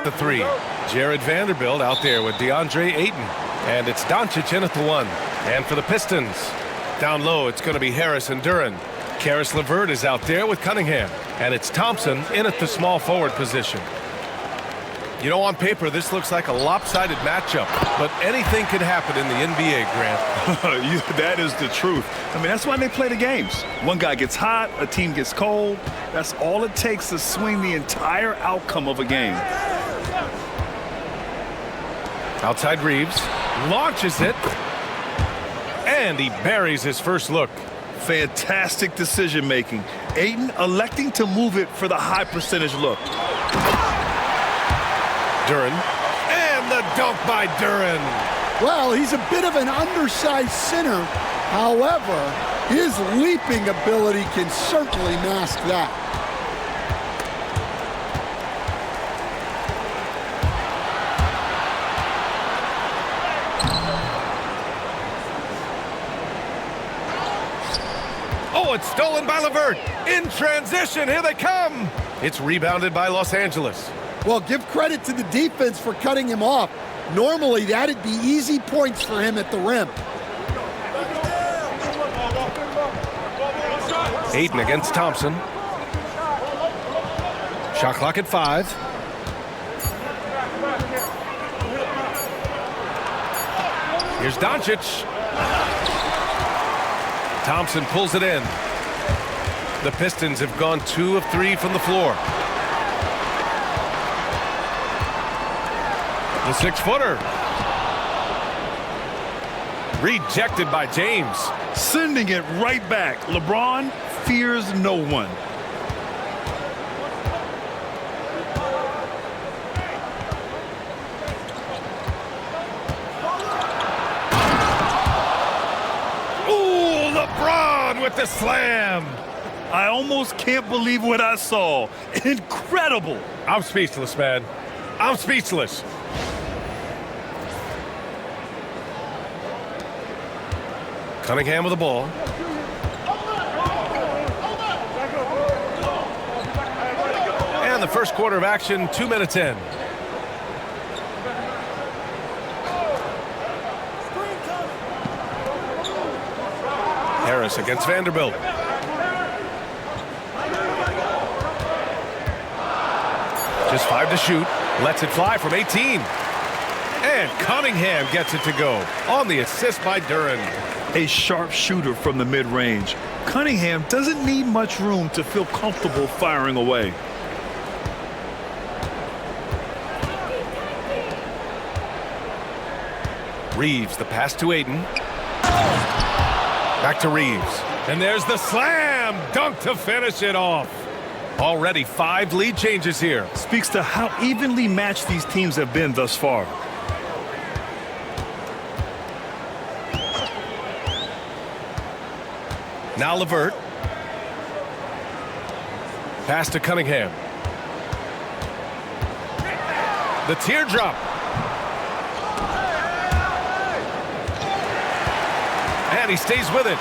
the three. Jared Vanderbilt out there with DeAndre Ayton. And it's Doncic in at the one. And for the Pistons, down low, it's going to be Harris and Duren. Karis LeVert is out there with Cunningham. And it's Thompson in at the small forward position. You know, on paper, this looks like a lopsided matchup, but anything can happen in the NBA, Grant. That is the truth. I mean, that's why they play the games. One guy gets hot, a team gets cold. That's all it takes to swing the entire outcome of a game. Outside Reeves, launches it, and he buries his first look. Fantastic decision-making. Ayton electing to move it for the high percentage look. Duren, and the dunk by Duren. Well, he's a bit of an undersized center. However, his leaping ability can certainly mask that. Oh, it's stolen by LeVert. In transition, here they come. It's rebounded by Los Angeles. Well, give credit to the defense for cutting him off. Normally, that'd be easy points for him at the rim. Ayton against Thompson. Shot clock at 5. Here's Doncic. Thompson pulls it in. The Pistons have gone 2 of 3 from the floor. The 6-footer. Rejected by James. Sending it right back. LeBron fears no one. Ooh, LeBron with the slam. I almost can't believe what I saw. Incredible. I'm speechless, man. I'm speechless. Cunningham with the ball. And the first quarter of action, 2 minutes in. Harris against Vanderbilt. Just 5 to shoot. Lets it fly from 18. And Cunningham gets it to go on the assist by Duren. A sharp shooter from the mid-range. Cunningham doesn't need much room to feel comfortable firing away. Reeves, the pass to Ayton. Back to Reeves. And there's the slam dunk to finish it off. Already 5 lead changes here. Speaks to how evenly matched these teams have been thus far. Now LeVert. Pass to Cunningham. The teardrop. And he stays with it.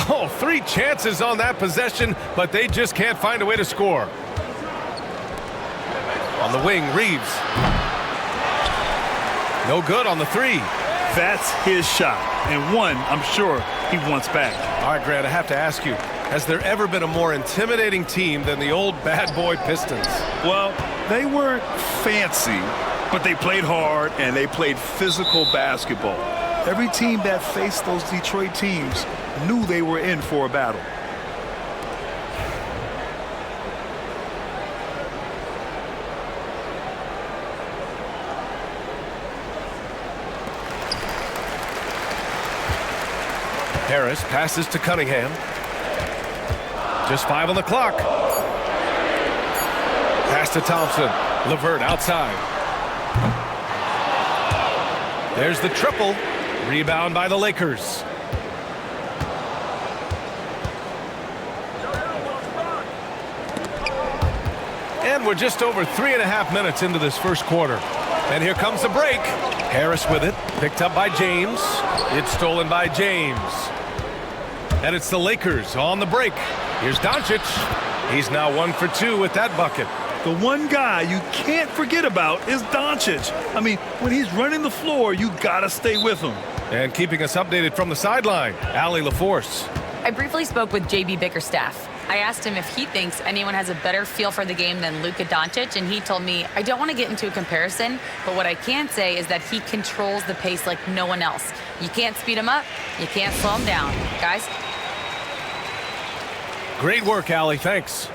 Oh, 3 chances on that possession, but they just can't find a way to score. On the wing, Reeves. No good on the 3. That's his shot, and one I'm sure he wants back. All right, Grant, I have to ask you, has there ever been a more intimidating team than the old bad boy Pistons? Well, they weren't fancy, but they played hard and they played physical basketball. Every team that faced those Detroit teams knew they were in for a battle. Harris passes to Cunningham. Just 5 on the clock. Pass to Thompson. LeVert outside. There's the triple. Rebound by the Lakers. And we're just over 3.5 minutes into this first quarter. And here comes the break. Harris with it. Picked up by James. It's stolen by James. And it's the Lakers on the break. Here's Doncic. He's now 1 for 2 with that bucket. The one guy you can't forget about is Doncic. I mean, when he's running the floor, you gotta stay with him. And keeping us updated from the sideline, Allie LaForce. I briefly spoke with JB Bickerstaff. I asked him if he thinks anyone has a better feel for the game than Luka Doncic, and he told me, I don't want to get into a comparison, but what I can say is that he controls the pace like no one else. You can't speed him up, you can't slow him down. Guys? Great work, Allie. Thanks.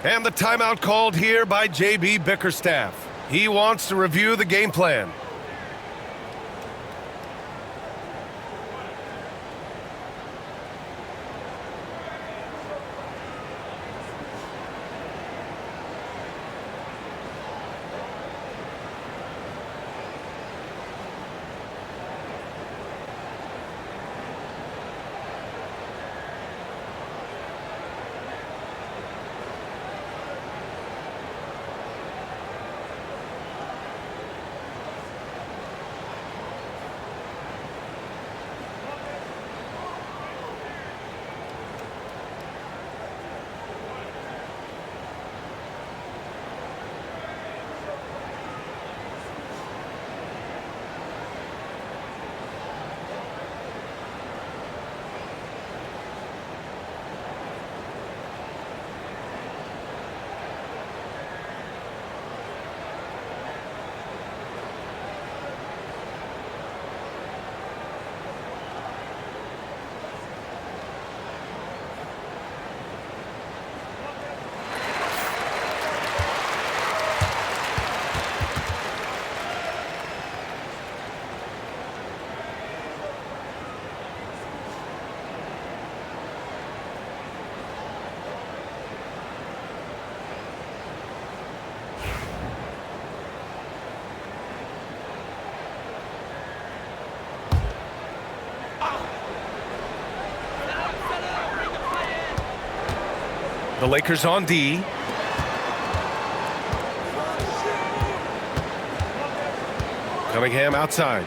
And the timeout called here by JB Bickerstaff. He wants to review the game plan. The Lakers on D. Cunningham outside.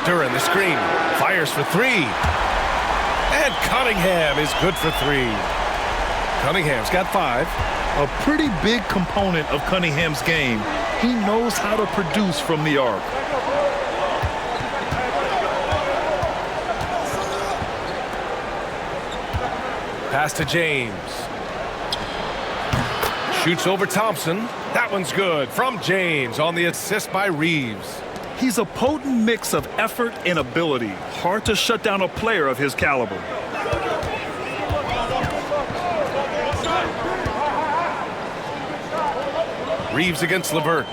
Duran the screen. Fires for 3. And Cunningham is good for 3. Cunningham's got 5. A pretty big component of Cunningham's game. He knows how to produce from the arc. Pass to James. Shoots over Thompson. That one's good from James on the assist by Reeves. He's a potent mix of effort and ability. Hard to shut down a player of his caliber. Reeves against LeVert.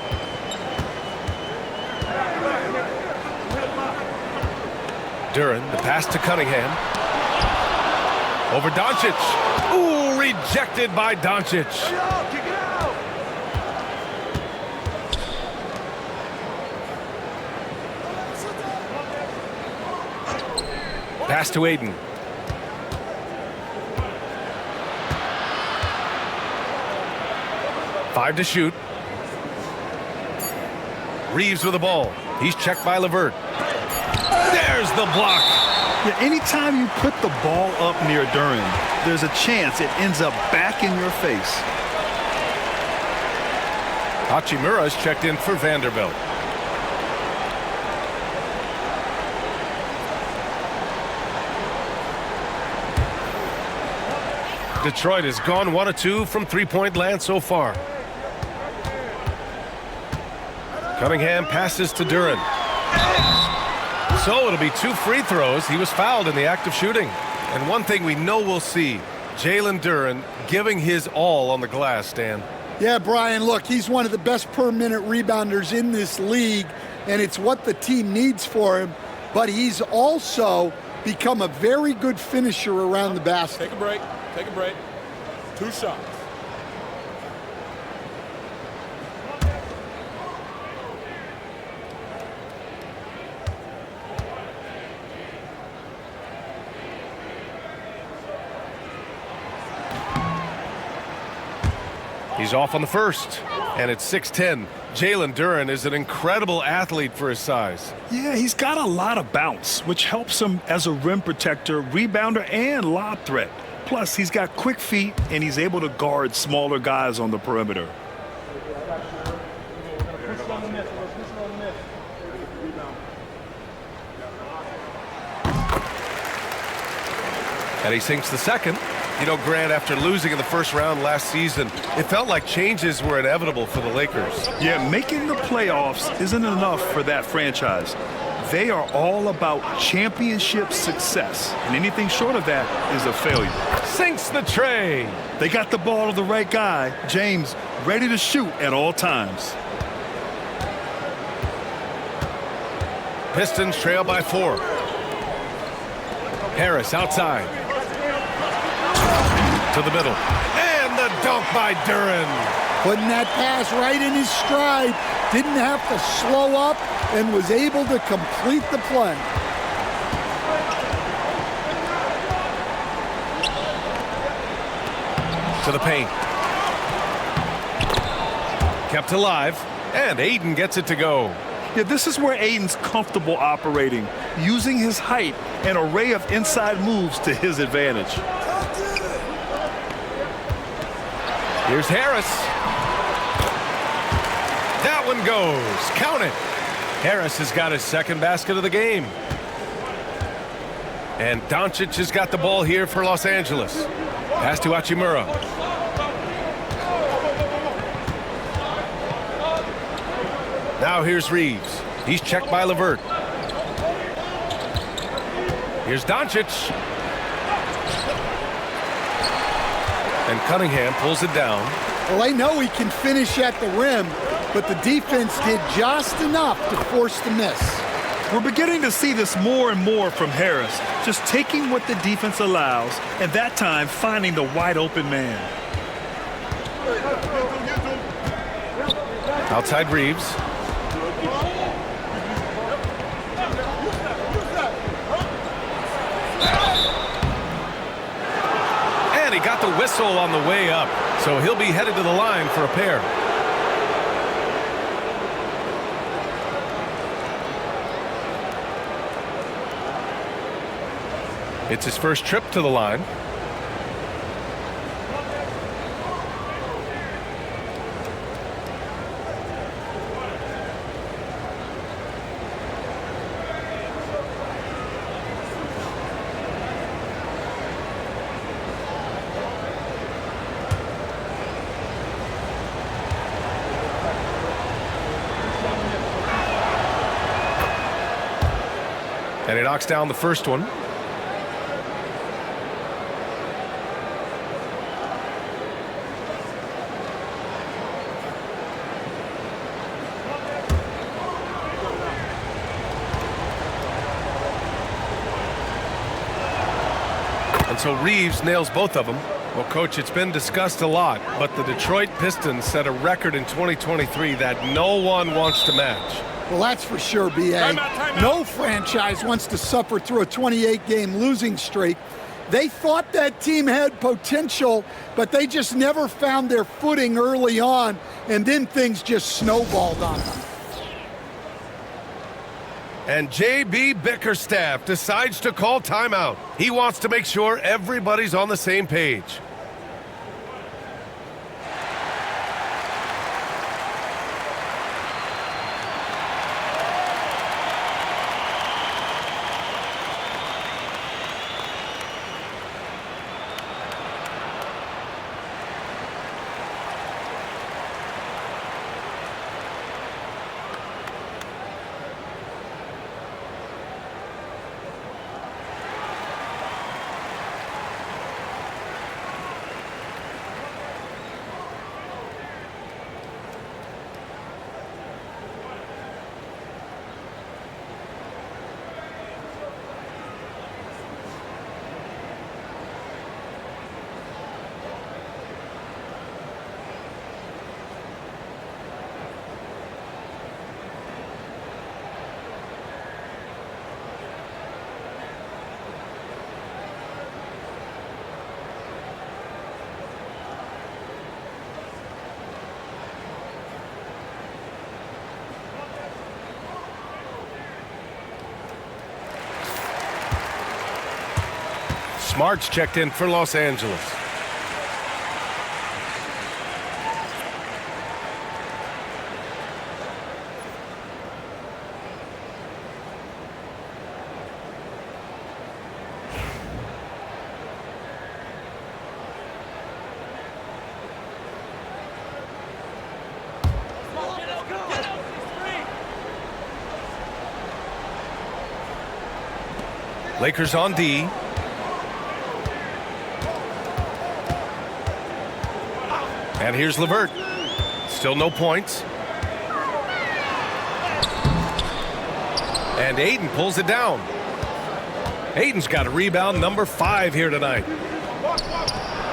Duran, the pass to Cunningham. Over Doncic. Ooh, rejected by Doncic. Pass to Aiden. Five to shoot. Reeves with the ball. He's checked by LeVert. There's the block. Yeah, anytime you put the ball up near Duran, there's a chance it ends up back in your face. Hachimura's checked in for Vanderbilt. Detroit has gone 1 of 2 from three-point land so far. Cunningham passes to Duran. So it'll be 2 free throws. He was fouled in the act of shooting. And one thing we know we'll see, Jalen Duran giving his all on the glass, Stan. Yeah, Brian, look, he's one of the best per-minute rebounders in this league, and it's what the team needs for him. But he's also become a very good finisher around the basket. Take a break. Take a break. 2 shots. He's off on the first, and it's 6-10. Jalen Duren is an incredible athlete for his size. Yeah, he's got a lot of bounce, which helps him as a rim protector, rebounder, and lob threat. Plus, he's got quick feet, and he's able to guard smaller guys on the perimeter. And he sinks the second. You know, Grant, after losing in the first round last season, it felt like changes were inevitable for the Lakers. Yeah, making the playoffs isn't enough for that franchise. They are all about championship success, and anything short of that is a failure. Sinks the tray. They got the ball to the right guy, James, ready to shoot at all times. Pistons trail by 4. Harris outside. To the middle. And the dunk by Duren. Putting that pass right in his stride. Didn't have to slow up and was able to complete the play. To the paint. Kept alive. And Aiden gets it to go. Yeah, this is where Aiden's comfortable operating, using his height and array of inside moves to his advantage. Here's Harris. That one goes. Count it. Harris has got his second basket of the game. And Doncic has got the ball here for Los Angeles. Pass to Hachimura. Now here's Reeves. He's checked by LeVert. Here's Doncic. And Cunningham pulls it down. Well, they know he can finish at the rim, but the defense did just enough to force the miss. We're beginning to see this more and more from Harris, just taking what the defense allows, and that time finding the wide open man. Outside Reeves. And he got the whistle on the way up, so he'll be headed to the line for a pair. It's his first trip to the line. And he knocks down the first one. And so Reeves nails both of them. Well, Coach, it's been discussed a lot, but the Detroit Pistons set a record in 2023 that no one wants to match. Well, that's for sure, B.A. Timeout. No franchise wants to suffer through a 28-game losing streak. They thought that team had potential, but they just never found their footing early on, and then things just snowballed on them. And J.B. Bickerstaff decides to call timeout. He wants to make sure everybody's on the same page. Smart's checked in for Los Angeles. Lakers on D. And here's LeVert. Still no points. And Ayton pulls it down. Ayton's got a rebound number 5 here tonight.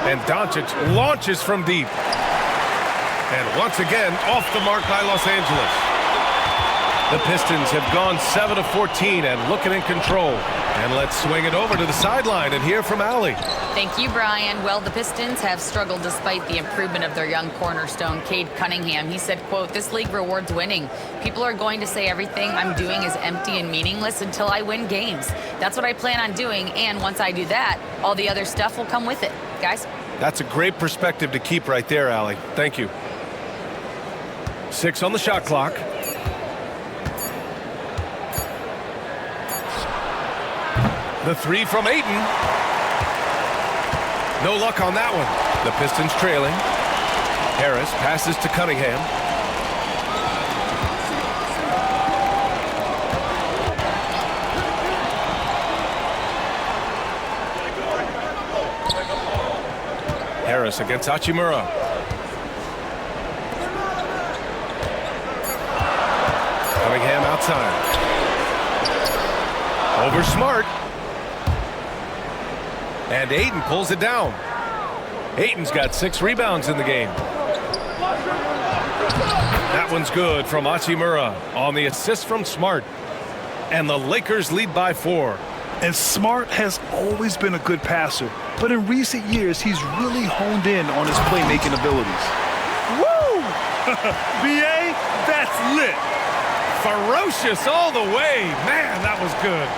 And Doncic launches from deep. And once again, off the mark by Los Angeles. The Pistons have gone 7 of 14 and looking in control. And let's swing it over to the sideline and hear from Allie. Thank you, Brian. Well, the Pistons have struggled despite the improvement of their young cornerstone, Cade Cunningham. He said, quote, "This league rewards winning. People are going to say everything I'm doing is empty and meaningless until I win games. That's what I plan on doing, and once I do that, all the other stuff will come with it." Guys? That's a great perspective to keep right there, Allie. Thank you. 6 on the shot clock. The 3 from Ayton. No luck on that one. The Pistons trailing. Harris passes to Cunningham. Harris against Hachimura. Cunningham outside. Over Smart. And Ayton pulls it down. Ayton's got 6 rebounds in the game. That one's good from Hachimura on the assist from Smart. And the Lakers lead by 4. And Smart has always been a good passer, but in recent years, he's really honed in on his playmaking abilities. Woo! BA, that's lit. Ferocious all the way. Man, that was good.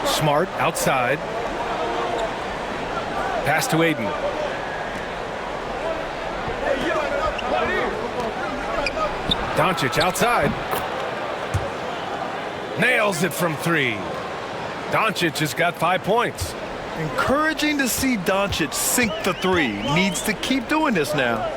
Smart outside. Pass to Ayton. Doncic outside. Nails it from 3. Doncic has got 5 points. Encouraging to see Doncic sink the 3. Needs to keep doing this now.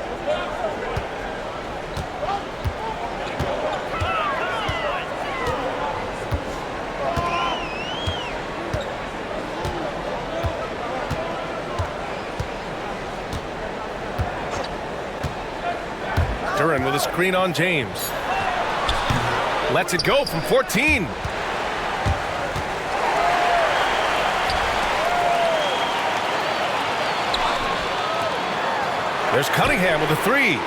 Duren with a screen on James. Lets it go from 14. There's Cunningham with a 3.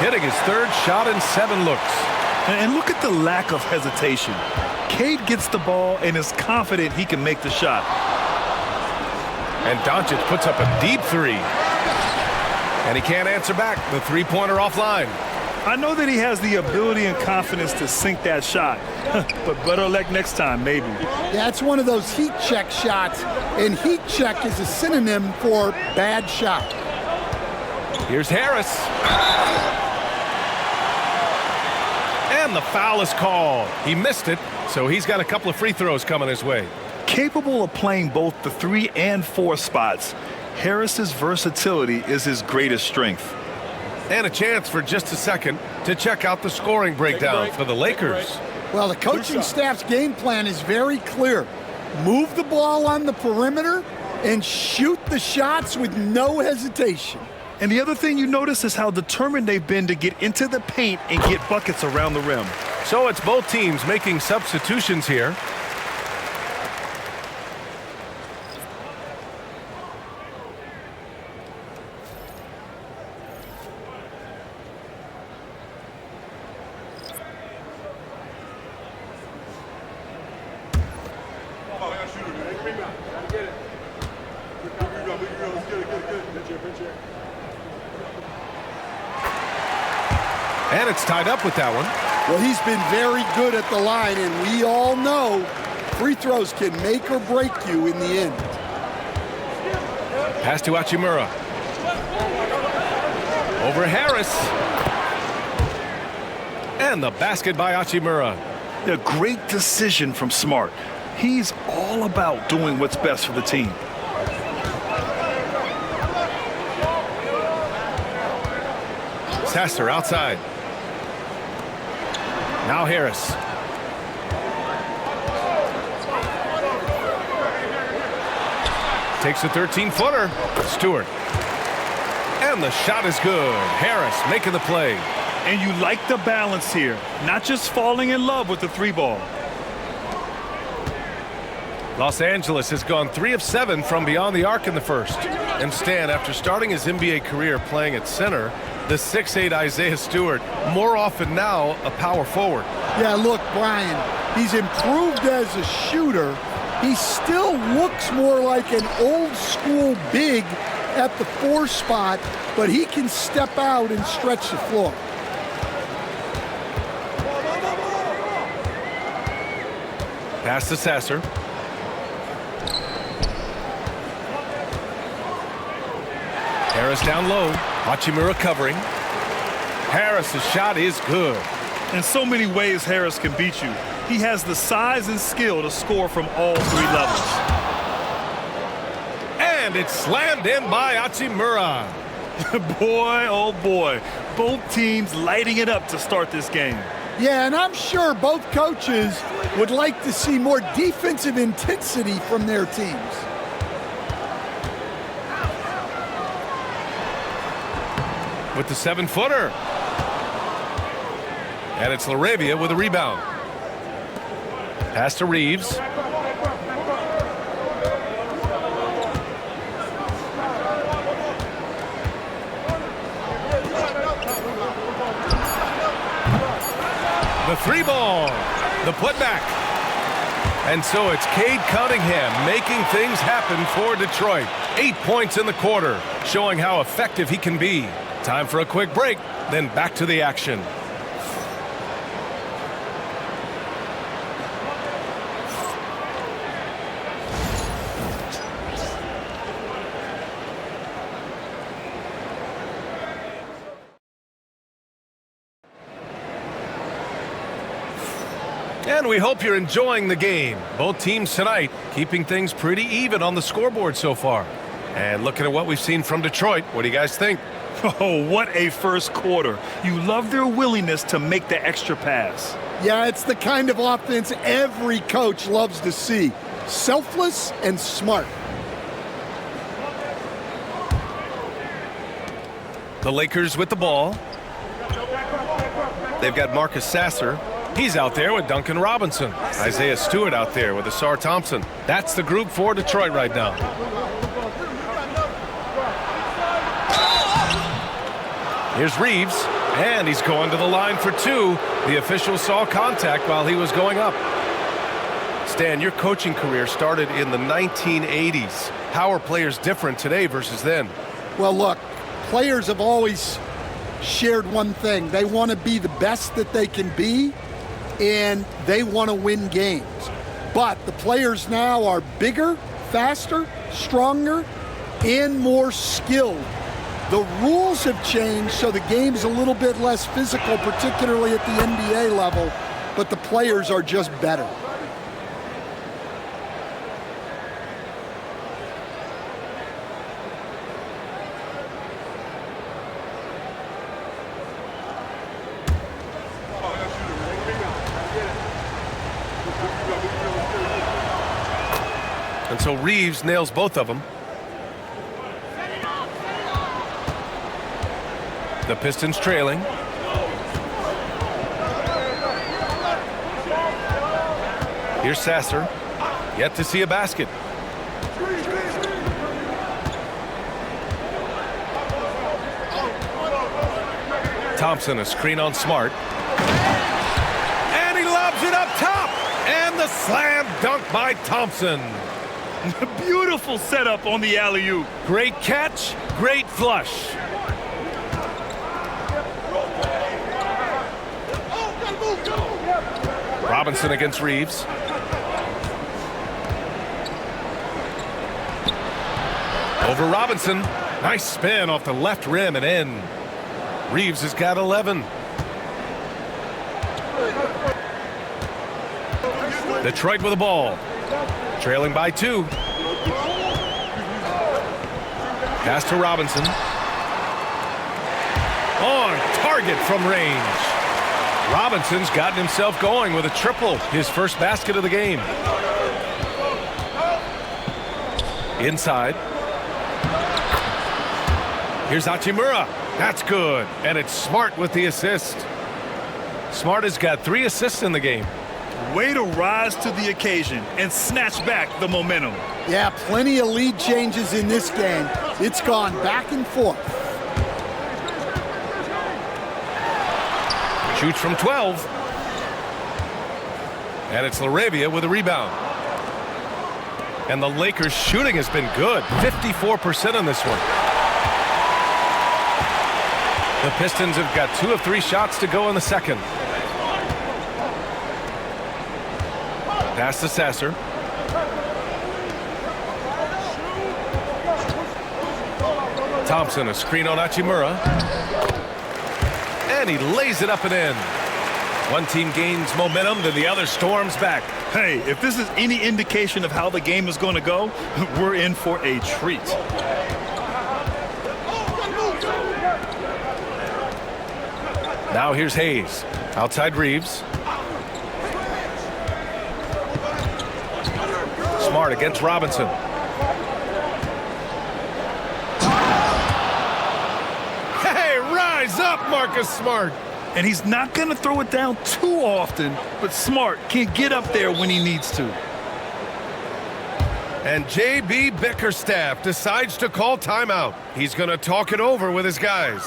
Hitting his 3rd shot in 7 looks. And look at the lack of hesitation. Cade gets the ball and is confident he can make the shot. And Doncic puts up a deep 3. And he can't answer back. The 3-pointer offline. I know that he has the ability and confidence to sink that shot, but better luck next time, maybe. That's one of those heat check shots, and heat check is a synonym for bad shot. Here's Harris. And the foul is called. He missed it, so he's got a couple of free throws coming his way. Capable of playing both the 3 and 4 spots, Harris's versatility is his greatest strength. And a chance for just a second to check out the scoring breakdown for the Lakers. Well, the coaching staff's game plan is very clear. Move the ball on the perimeter and shoot the shots with no hesitation. And the other thing you notice is how determined they've been to get into the paint and get buckets around the rim. So it's both teams making substitutions here. And it's tied up with that one. Well, he's been very good at the line, and we all know free throws can make or break you in the end. Pass to Hachimura. Over Harris. And the basket by Hachimura. A great decision from Smart. He's all about doing what's best for the team. Sasser outside. Now Harris. Takes a 13-footer. Stewart. And the shot is good. Harris making the play. And you like the balance here. Not just falling in love with the three ball. Los Angeles has gone 3 of 7 from beyond the arc in the first. And Stan, after starting his NBA career playing at center, the 6'8" Isaiah Stewart, more often now a power forward. Yeah, look, Brian, he's improved as a shooter. He still looks more like an old-school big at the 4 spot, but he can step out and stretch the floor. Pass to Sasser. Harris down low. Hachimura covering. Harris's shot is good. In so many ways, Harris can beat you. He has the size and skill to score from all 3 levels. And it's slammed in by Hachimura. Boy, oh boy. Both teams lighting it up to start this game. Yeah, and I'm sure both coaches would like to see more defensive intensity from their teams. With the 7-footer. And it's LaRavia with a rebound. Pass to Reeves. The 3-ball. The putback. And so it's Cade Cunningham making things happen for Detroit. 8 points in the quarter, showing how effective he can be. Time for a quick break, then back to the action. And we hope you're enjoying the game. Both teams tonight keeping things pretty even on the scoreboard so far. And looking at what we've seen from Detroit, what do you guys think? Oh, what a first quarter. You love their willingness to make the extra pass. Yeah, it's the kind of offense every coach loves to see. Selfless and smart. The Lakers with the ball. They've got Marcus Sasser. He's out there with Duncan Robinson. Isaiah Stewart out there with Asar Thompson. That's the group for Detroit right now. Here's Reeves, and he's going to the line for 2. The official saw contact while he was going up. Stan, your coaching career started in the 1980s. How are players different today versus then? Well, look, players have always shared one thing. They want to be the best that they can be, and they want to win games. But the players now are bigger, faster, stronger, and more skilled. The rules have changed, so the game's a little bit less physical, particularly at the NBA level, but the players are just better. And so Reeves nails both of them. The Pistons trailing. Here's Sasser. Yet to see a basket. Thompson, a screen on Smart. And he lobs it up top. And the slam dunk by Thompson. Beautiful setup on the alley-oop. Great catch, great flush. Robinson against Reeves. Over Robinson. Nice spin off the left rim and in. Reeves has got 11. Detroit with the ball. Trailing by 2. Pass to Robinson. On target from range. Robinson's gotten himself going with a triple. His first basket of the game. Inside. Here's Hachimura. That's good. And it's Smart with the assist. Smart has got 3 assists in the game. Way to rise to the occasion and snatch back the momentum. Yeah, plenty of lead changes in this game. It's gone back and forth. Shoots from 12. And it's LaRavia with a rebound. And the Lakers' shooting has been good. 54% on this one. The Pistons have got 2 of 3 shots to go in the second. Pass to Sasser. Thompson, a screen on Hachimura. And he lays it up and in. One team gains momentum, then the other storms back. Hey, if this is any indication of how the game is going to go, we're in for a treat. Now here's Hayes. Outside Reeves. Smart against Robinson. Hey, rise up, Marcus Smart. And he's not going to throw it down too often, but Smart can get up there when he needs to. And J.B. Bickerstaff decides to call timeout. He's going to talk it over with his guys.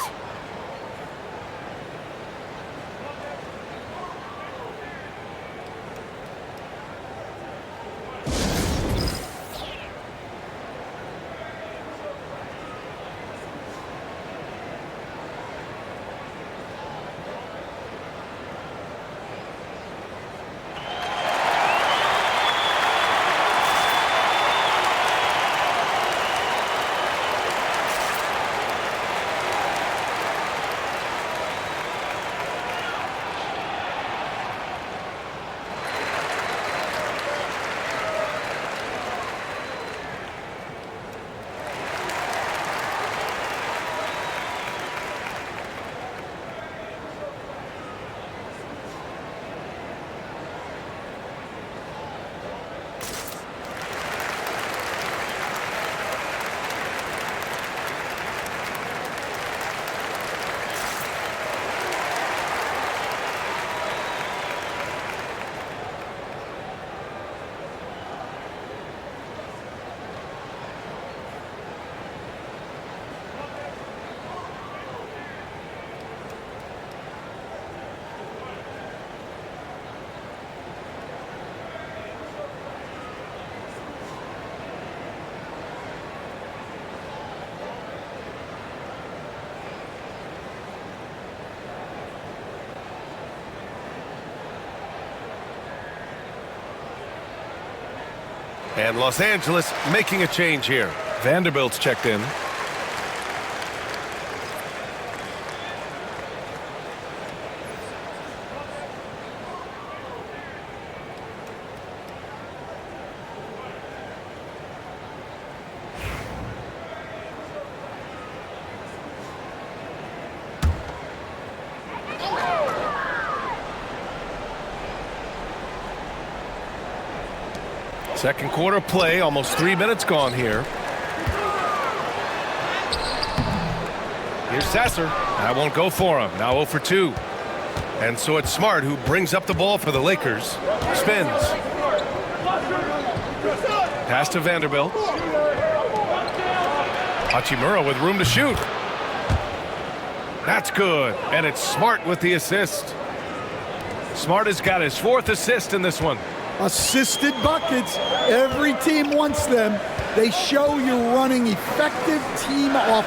And Los Angeles making a change here. Vanderbilt's checked in. Second quarter play, almost 3 minutes gone here. Here's Sasser. That won't go for him. Now 0 for 2. And so it's Smart who brings up the ball for the Lakers. Spins. Pass to Vanderbilt. Hachimura with room to shoot. That's good. And it's Smart with the assist. Smart has got his 4th assist in this one. Assisted buckets. Every team wants them. They show you're running effective team offense.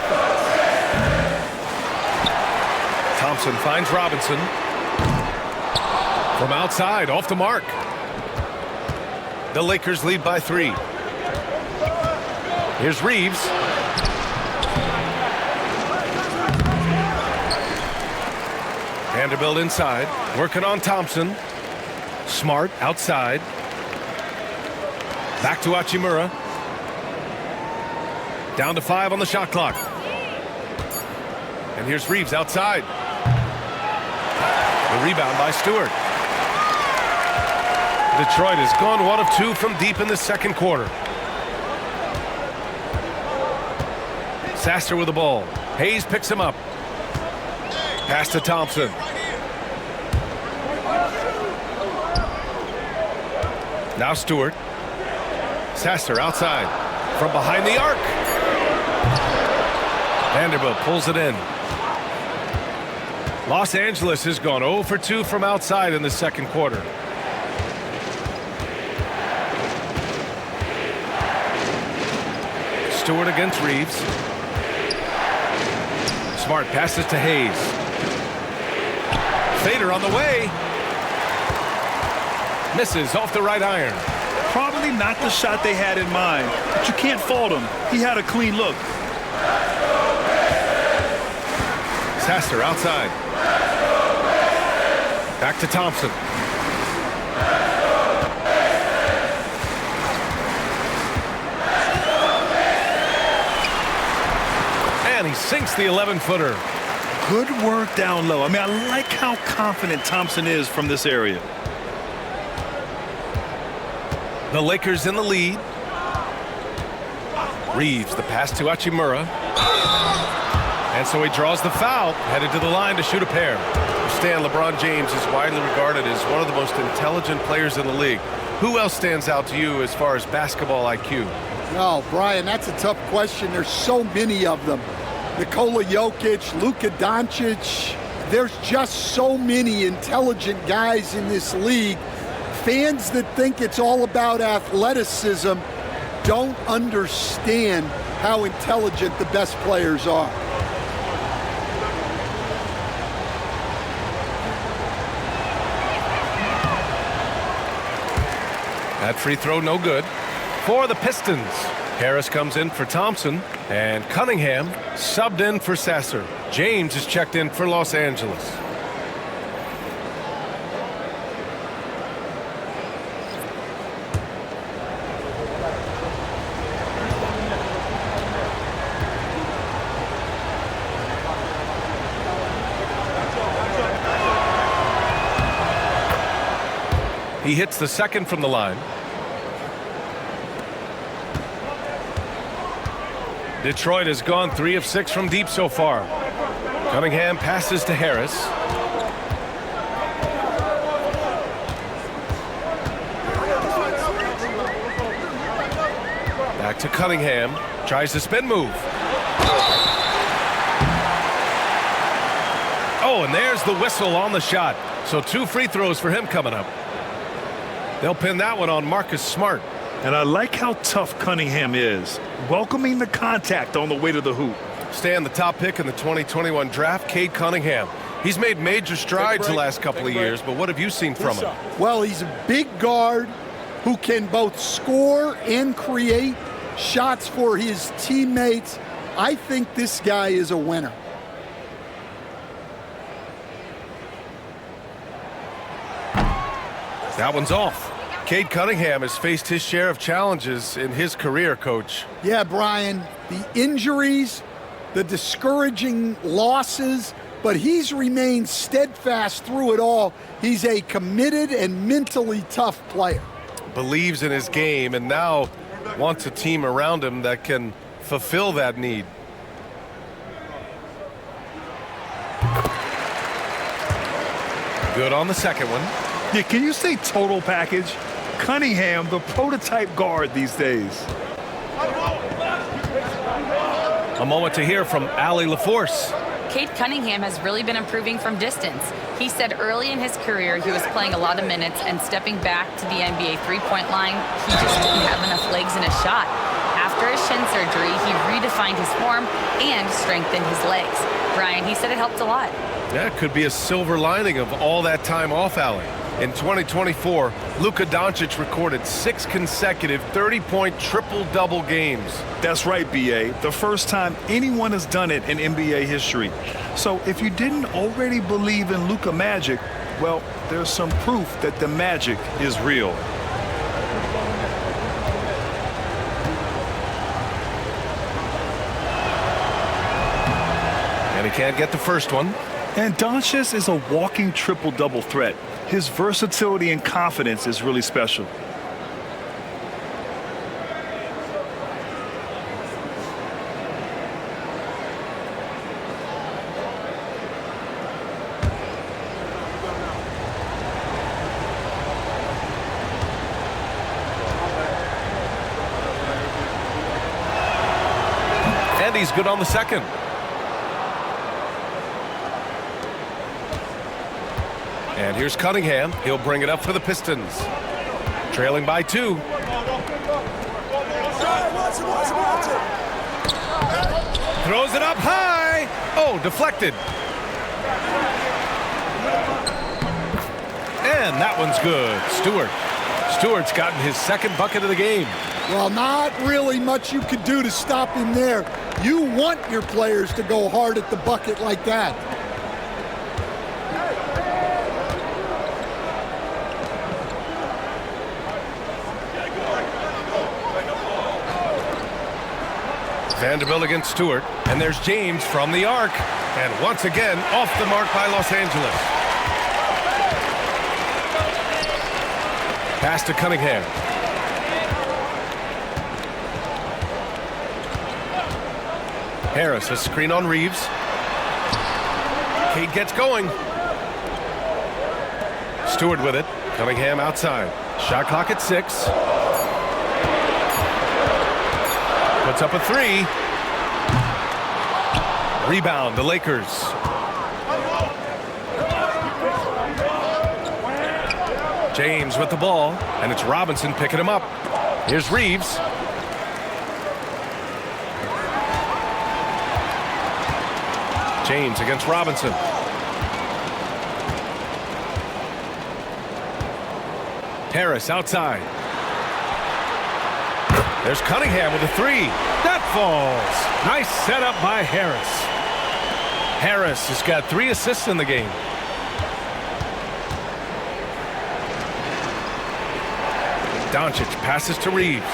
Thompson finds Robinson. From outside, off the mark. The Lakers lead by 3. Here's Reeves. Vanderbilt inside, working on Thompson. Smart outside. Back to Hachimura. Down to 5 on the shot clock. And here's Reeves outside. The rebound by Stewart. Detroit has gone 1 of 2 from deep in the second quarter. Sasser with the ball. Hayes picks him up. Pass to Thompson. Now Stewart. Sasser outside. From behind the arc. Vanderbilt pulls it in. Los Angeles has gone 0 for 2 from outside in the second quarter. Stewart against Reeves. Smart passes to Hayes. Fader on the way. Misses off the right iron. Probably not the shot they had in mind, but you can't fault him. He had a clean look. Sasser outside. Back to Thompson. And he sinks the 11-footer. Good work down low. I mean, I like how confident Thompson is from this area. The Lakers in the lead. Reeves, the pass to Hachimura. And so he draws the foul, headed to the line to shoot a pair. Stan, LeBron James is widely regarded as one of the most intelligent players in the league. Who else stands out to you as far as basketball IQ? No, Brian, that's a tough question. There's so many of them. Nikola Jokic, Luka Doncic. There's just so many intelligent guys in this league. Fans that think it's all about athleticism don't understand how intelligent the best players are. That free throw no good for the Pistons. Harris comes in for Thompson, and Cunningham subbed in for Sasser. James is checked in for Los Angeles. He hits the second from the line. Detroit has gone 3 of 6 from deep so far. Cunningham passes to Harris. Back to Cunningham. Tries the spin move. Oh, and there's the whistle on the shot. So 2 free throws for him coming up. They'll pin that one on Marcus Smart. And I like how tough Cunningham is, welcoming the contact on the way to the hoop. Stan, the top pick in the 2021 draft, Cade Cunningham. He's made major strides the last couple of years, but what have you seen from him? Well, he's a big guard who can both score and create shots for his teammates. I think this guy is a winner. That one's off. Cade Cunningham has faced his share of challenges in his career, Coach. Yeah, Brian, the injuries, the discouraging losses, but he's remained steadfast through it all. He's a committed and mentally tough player. Believes in his game and now wants a team around him that can fulfill that need. Good on the second one. Yeah, can you say total package? Cunningham, the prototype guard these days. A moment to hear from Allie LaForce. Cade Cunningham has really been improving from distance. He said early in his career he was playing a lot of minutes and stepping back to the NBA three-point line, he just didn't have enough legs in his shot. After his shin surgery, he redefined his form and strengthened his legs. Brian, he said it helped a lot. That could be a silver lining of all that time off, Allie. In 2024, Luka Doncic recorded 6 consecutive 30-point triple-double games. That's right, B.A. The first time anyone has done it in NBA history. So if you didn't already believe in Luka magic, well, there's some proof that the magic is real. And he can't get the first one. And Doncic is a walking triple-double threat. His versatility and confidence is really special. And he's good on the second. And here's Cunningham. He'll bring it up for the Pistons. Trailing by 2. Throws it up high. Oh, deflected. And that one's good. Stewart's gotten his second bucket of the game. Well, not really much you could do to stop him there. You want your players to go hard at the bucket like that. Vanderbilt against Stewart, and there's James from the arc, and once again off the mark by Los Angeles. Pass to Cunningham. Harris, a screen on Reeves. Cade gets going. Stewart with it. Cunningham outside. Shot clock at 6. Puts up a 3. Rebound, the Lakers. James with the ball, and it's Robinson picking him up. Here's Reeves. James against Robinson. Harris outside. There's Cunningham with a 3. That falls. Nice setup by Harris. Harris has got 3 assists in the game. Doncic passes to Reeves.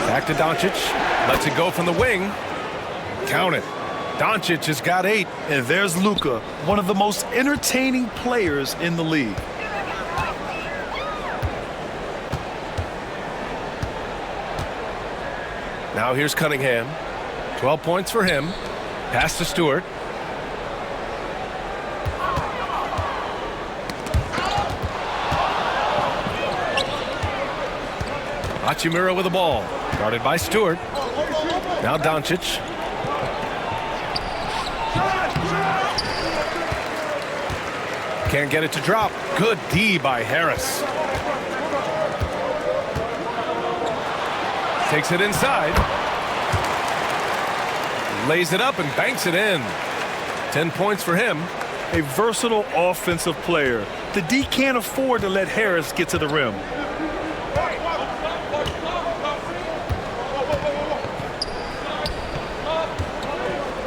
Back to Doncic. Lets it go from the wing. Count it. Doncic has got 8. And there's Luka, one of the most entertaining players in the league. Now here's Cunningham. 12 points for him. Pass to Stewart. Hachimura with the ball. Guarded by Stewart. Now Doncic. Can't get it to drop. Good D by Harris. Takes it inside. Lays it up and banks it in. 10 points for him. A versatile offensive player. The D can't afford to let Harris get to the rim.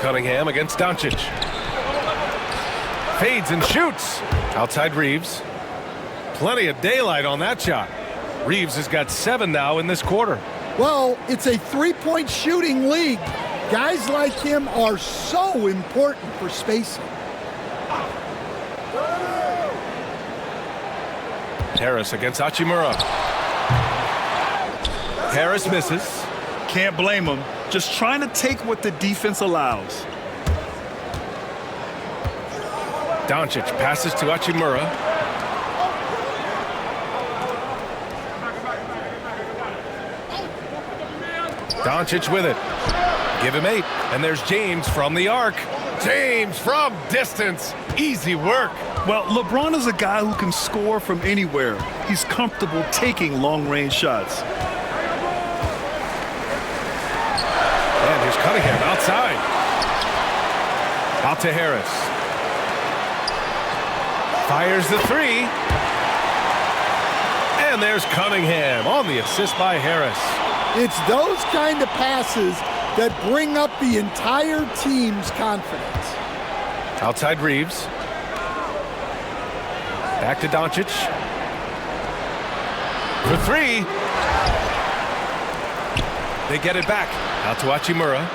Cunningham against Doncic. Fades and shoots. Outside Reeves. Plenty of daylight on that shot. Reeves has got 7 now in this quarter. Well, it's a three-point shooting league. Guys like him are so important for spacing. Harris against Hachimura. Harris misses. Can't blame him. Just trying to take what the defense allows. Doncic passes to Hachimura. Doncic with it. Give him 8. And there's James from the arc. James from distance. Easy work. Well, LeBron is a guy who can score from anywhere. He's comfortable taking long-range shots. And here's Cunningham outside. Out to Harris. Fires the three. And there's Cunningham on the assist by Harris. It's those kind of passes that bring up the entire team's confidence. Outside Reeves. Back to Doncic. For three. They get it back. Out to Hachimura.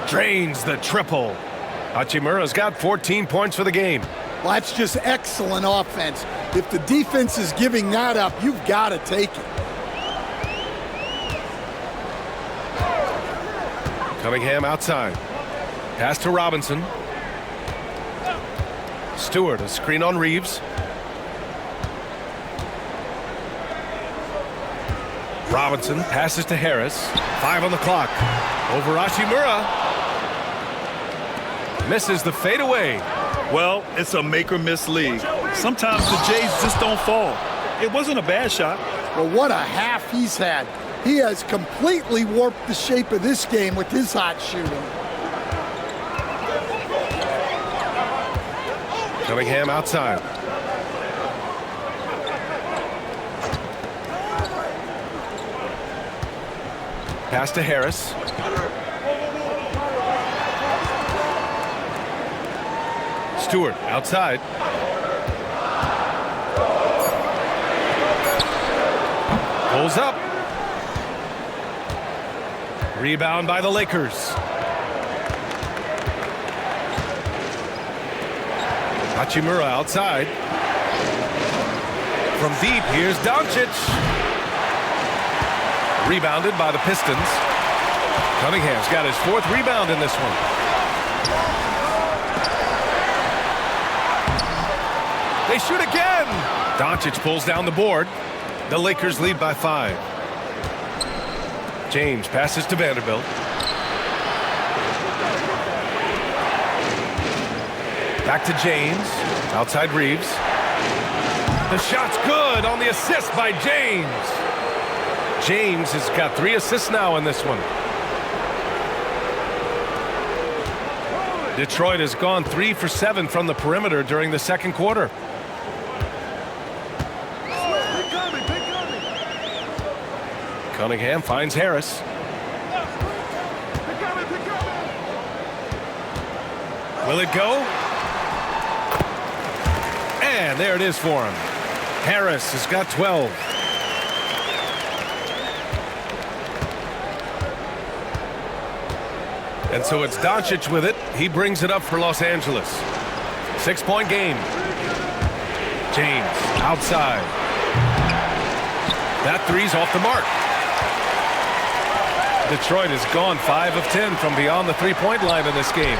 Drains the triple. Hachimura's got 14 points for the game. Well, that's just excellent offense. If the defense is giving that up, you've got to take it. Cunningham outside. Pass to Robinson. Stewart, a screen on Reeves. Robinson passes to Harris. 5 on the clock. Over Hachimura. Misses the fadeaway. Well, it's a make-or-miss league. Sometimes the Jays just don't fall. It wasn't a bad shot. Well, what a half he's had. He has completely warped the shape of this game with his hot shooting. Cunningham outside. Pass to Harris. Stewart outside. Pulls up. Rebound by the Lakers. Hachimura outside. From deep, here's Doncic. Rebounded by the Pistons. Cunningham's got his 4th rebound in this one. They shoot again. Doncic pulls down the board. The Lakers lead by 5. James passes to Vanderbilt. Back to James. Outside Reeves. The shot's good on the assist by James. James has got 3 assists now in this one. Detroit has gone 3 for 7 from the perimeter during the second quarter. Cunningham finds Harris. Will it go? And there it is for him. Harris has got 12. And so it's Doncic with it. He brings it up for Los Angeles. 6-point game. James outside. That three's off the mark. Detroit has gone 5 of 10 from beyond the three-point line in this game.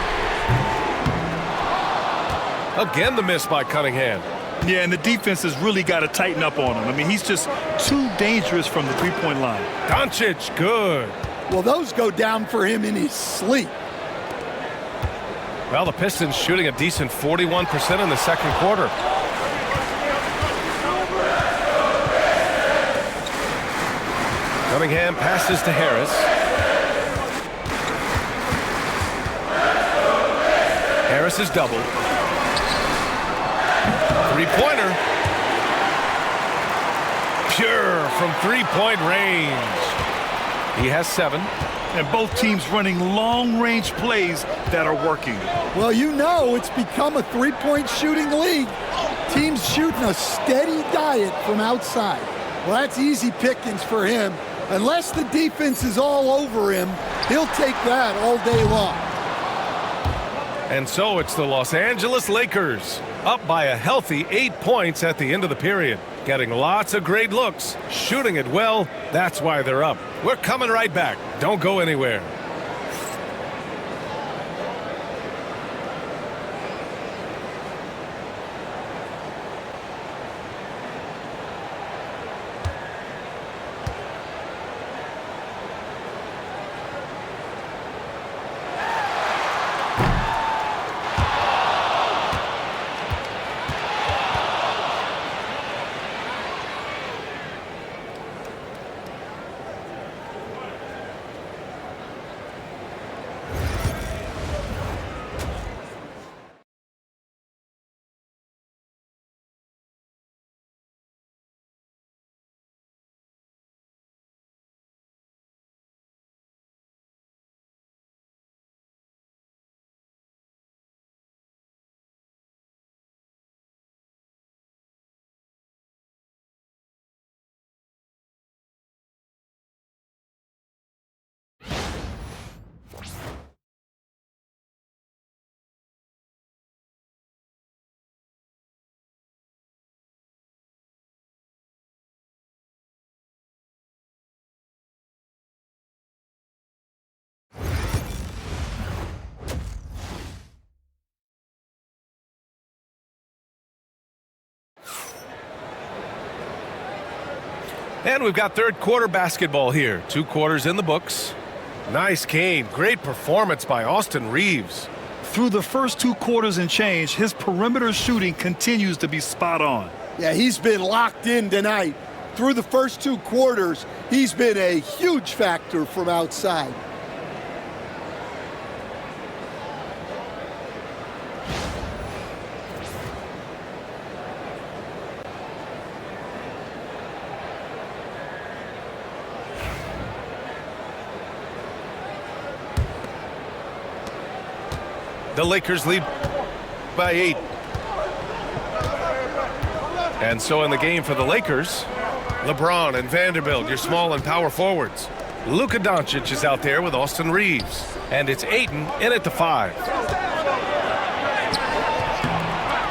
Again, the miss by Cunningham. Yeah, and the defense has really got to tighten up on him. I mean, he's just too dangerous from the three-point line. Doncic, good. Well, those go down for him in his sleep. Well, the Pistons shooting a decent 41% in the second quarter. Cunningham passes to Harris. Harris is doubled. Three-pointer. Pure from three-point range. He has 7. And both teams running long-range plays that are working. Well, you know it's become a three-point shooting league. Teams shooting a steady diet from outside. Well, that's easy pickings for him. Unless the defense is all over him, he'll take that all day long. And so it's the Los Angeles Lakers, up by a healthy 8 points at the end of the period. Getting lots of great looks, shooting it well, that's why they're up. We're coming right back. Don't go anywhere. And we've got third quarter basketball here. 2 quarters in the books. Nice game. Great performance by Austin Reeves. Through the first 2 quarters and change, his perimeter shooting continues to be spot on. Yeah, he's been locked in tonight. Through the first 2 quarters, he's been a huge factor from outside. The Lakers lead by 8. And so in the game for the Lakers, LeBron and Vanderbilt, your small and power forwards. Luka Doncic is out there with Austin Reeves. And it's Ayton in at the 5.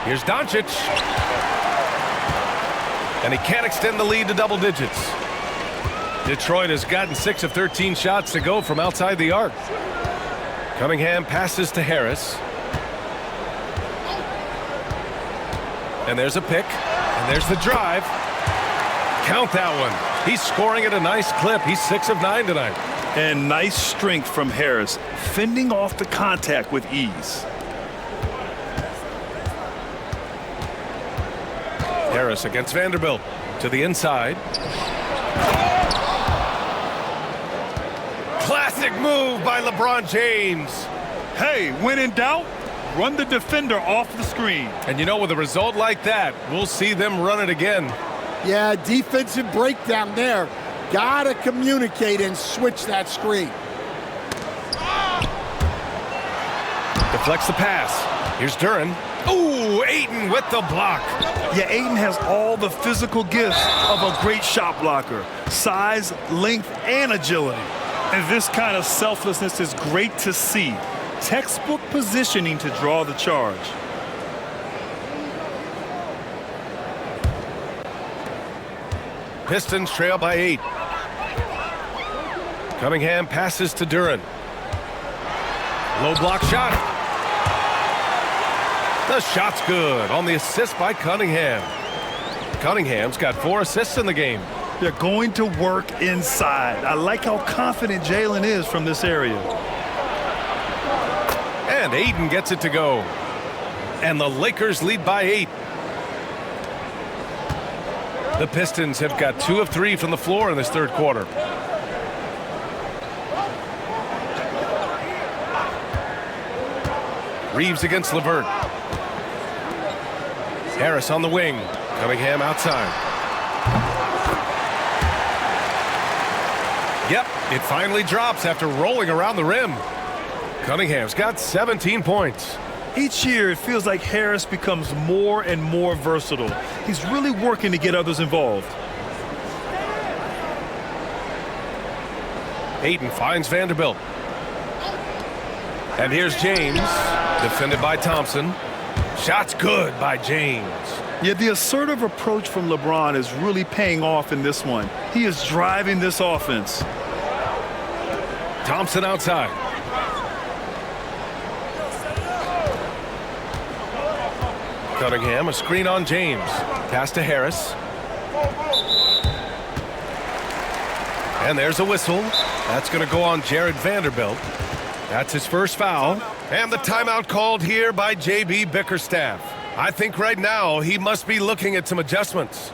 Here's Doncic. And he can't extend the lead to double digits. Detroit has gotten 6 of 13 shots to go from outside the arc. Cunningham passes to Harris. And there's a pick. And there's the drive. Count that one. He's scoring at a nice clip. He's 6 of 9 tonight. And nice strength from Harris, fending off the contact with ease. Harris against Vanderbilt to the inside. Classic move by LeBron James. Hey, when in doubt, run the defender off the screen. And you know, with a result like that, we'll see them run it again. Yeah, defensive breakdown there. Gotta communicate and switch that screen. Deflects the pass. Here's Duren. Ooh, Ayton with the block. Yeah, Ayton has all the physical gifts of a great shot blocker. Size, length, and agility. And this kind of selflessness is great to see. Textbook positioning to draw the charge. Pistons trail by 8. Cunningham passes to Duren. Low block shot. The shot's good on the assist by Cunningham. Cunningham's got 4 assists in the game. They're going to work inside. I like how confident Jalen is from this area. And Ayton gets it to go. And the Lakers lead by 8. The Pistons have got 2 of 3 from the floor in this third quarter. Reeves against LeVert. Harris on the wing. Cunningham outside. Yep, it finally drops after rolling around the rim. Cunningham's got 17 points. Each year, it feels like Harris becomes more and more versatile. He's really working to get others involved. Ayton finds Vanderbilt. And here's James, defended by Thompson. Shot's good by James. Yeah, the assertive approach from LeBron is really paying off in this one. He is driving this offense. Thompson outside. Cunningham, a screen on James. Pass to Harris. And there's a whistle. That's going to go on Jared Vanderbilt. That's his first foul. And the timeout called here by J.B. Bickerstaff. I think right now he must be looking at some adjustments.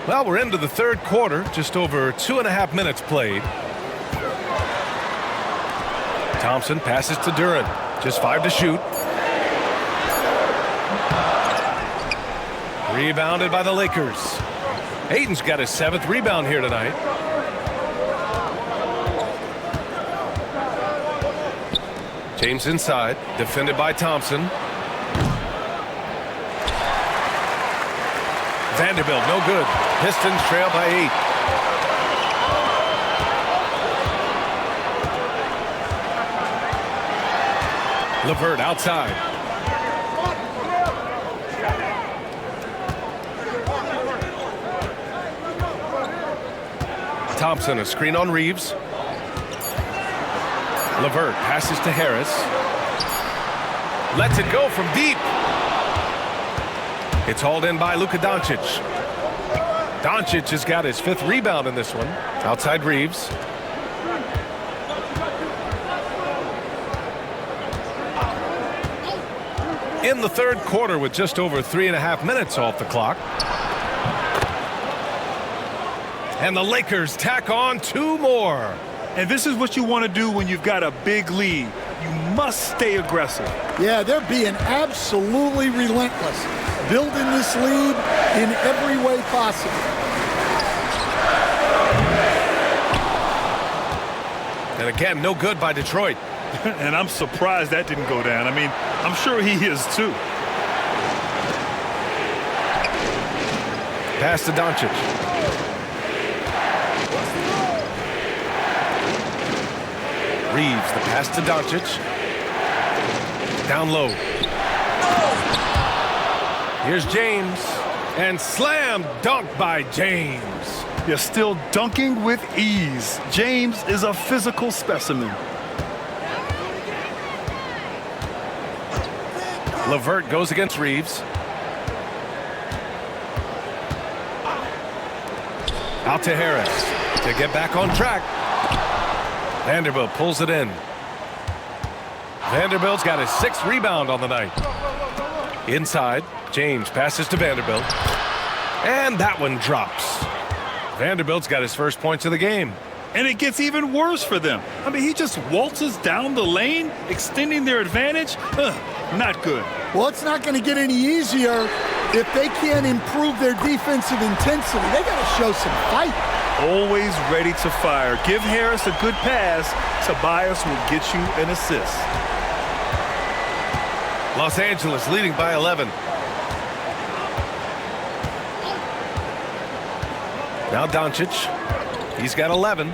Well, we're into the third quarter, just over 2.5 minutes played. Thompson passes to Duren. Just 5 to shoot. Rebounded by the Lakers. Ayton's got his 7th rebound here tonight. James inside, defended by Thompson. Vanderbilt, no good. Pistons trail by 8. LeVert outside. Thompson, a screen on Reeves. LeVert passes to Harris. Lets it go from deep. It's hauled in by Luka Doncic. Doncic has got his 5th rebound in this one. Outside Reeves. In the third quarter with just over 3.5 minutes off the clock. And the Lakers tack on 2 more. And this is what you want to do when you've got a big lead. You must stay aggressive. Yeah, they're being absolutely relentless, building this lead in every way possible. And again, no good by Detroit. And I'm surprised that didn't go down. I mean, I'm sure he is too. Pass to Doncic. Reeves, the pass to Doncic. Down low. Here's James. And slam dunk by James. You're still dunking with ease. James is a physical specimen. LeVert goes against Reeves. Out to Harris to get back on track. Vanderbilt pulls it in. Vanderbilt's got his 6th rebound on the night. Inside, James passes to Vanderbilt. And that one drops. Vanderbilt's got his first points of the game. And it gets even worse for them. I mean, he just waltzes down the lane, extending their advantage. Not good. Well, it's not going to get any easier if they can't improve their defensive intensity. They got to show some fight. Always ready to fire. Give Harris a good pass. Tobias will get you an assist. Los Angeles leading by 11. Now Doncic. He's got 11.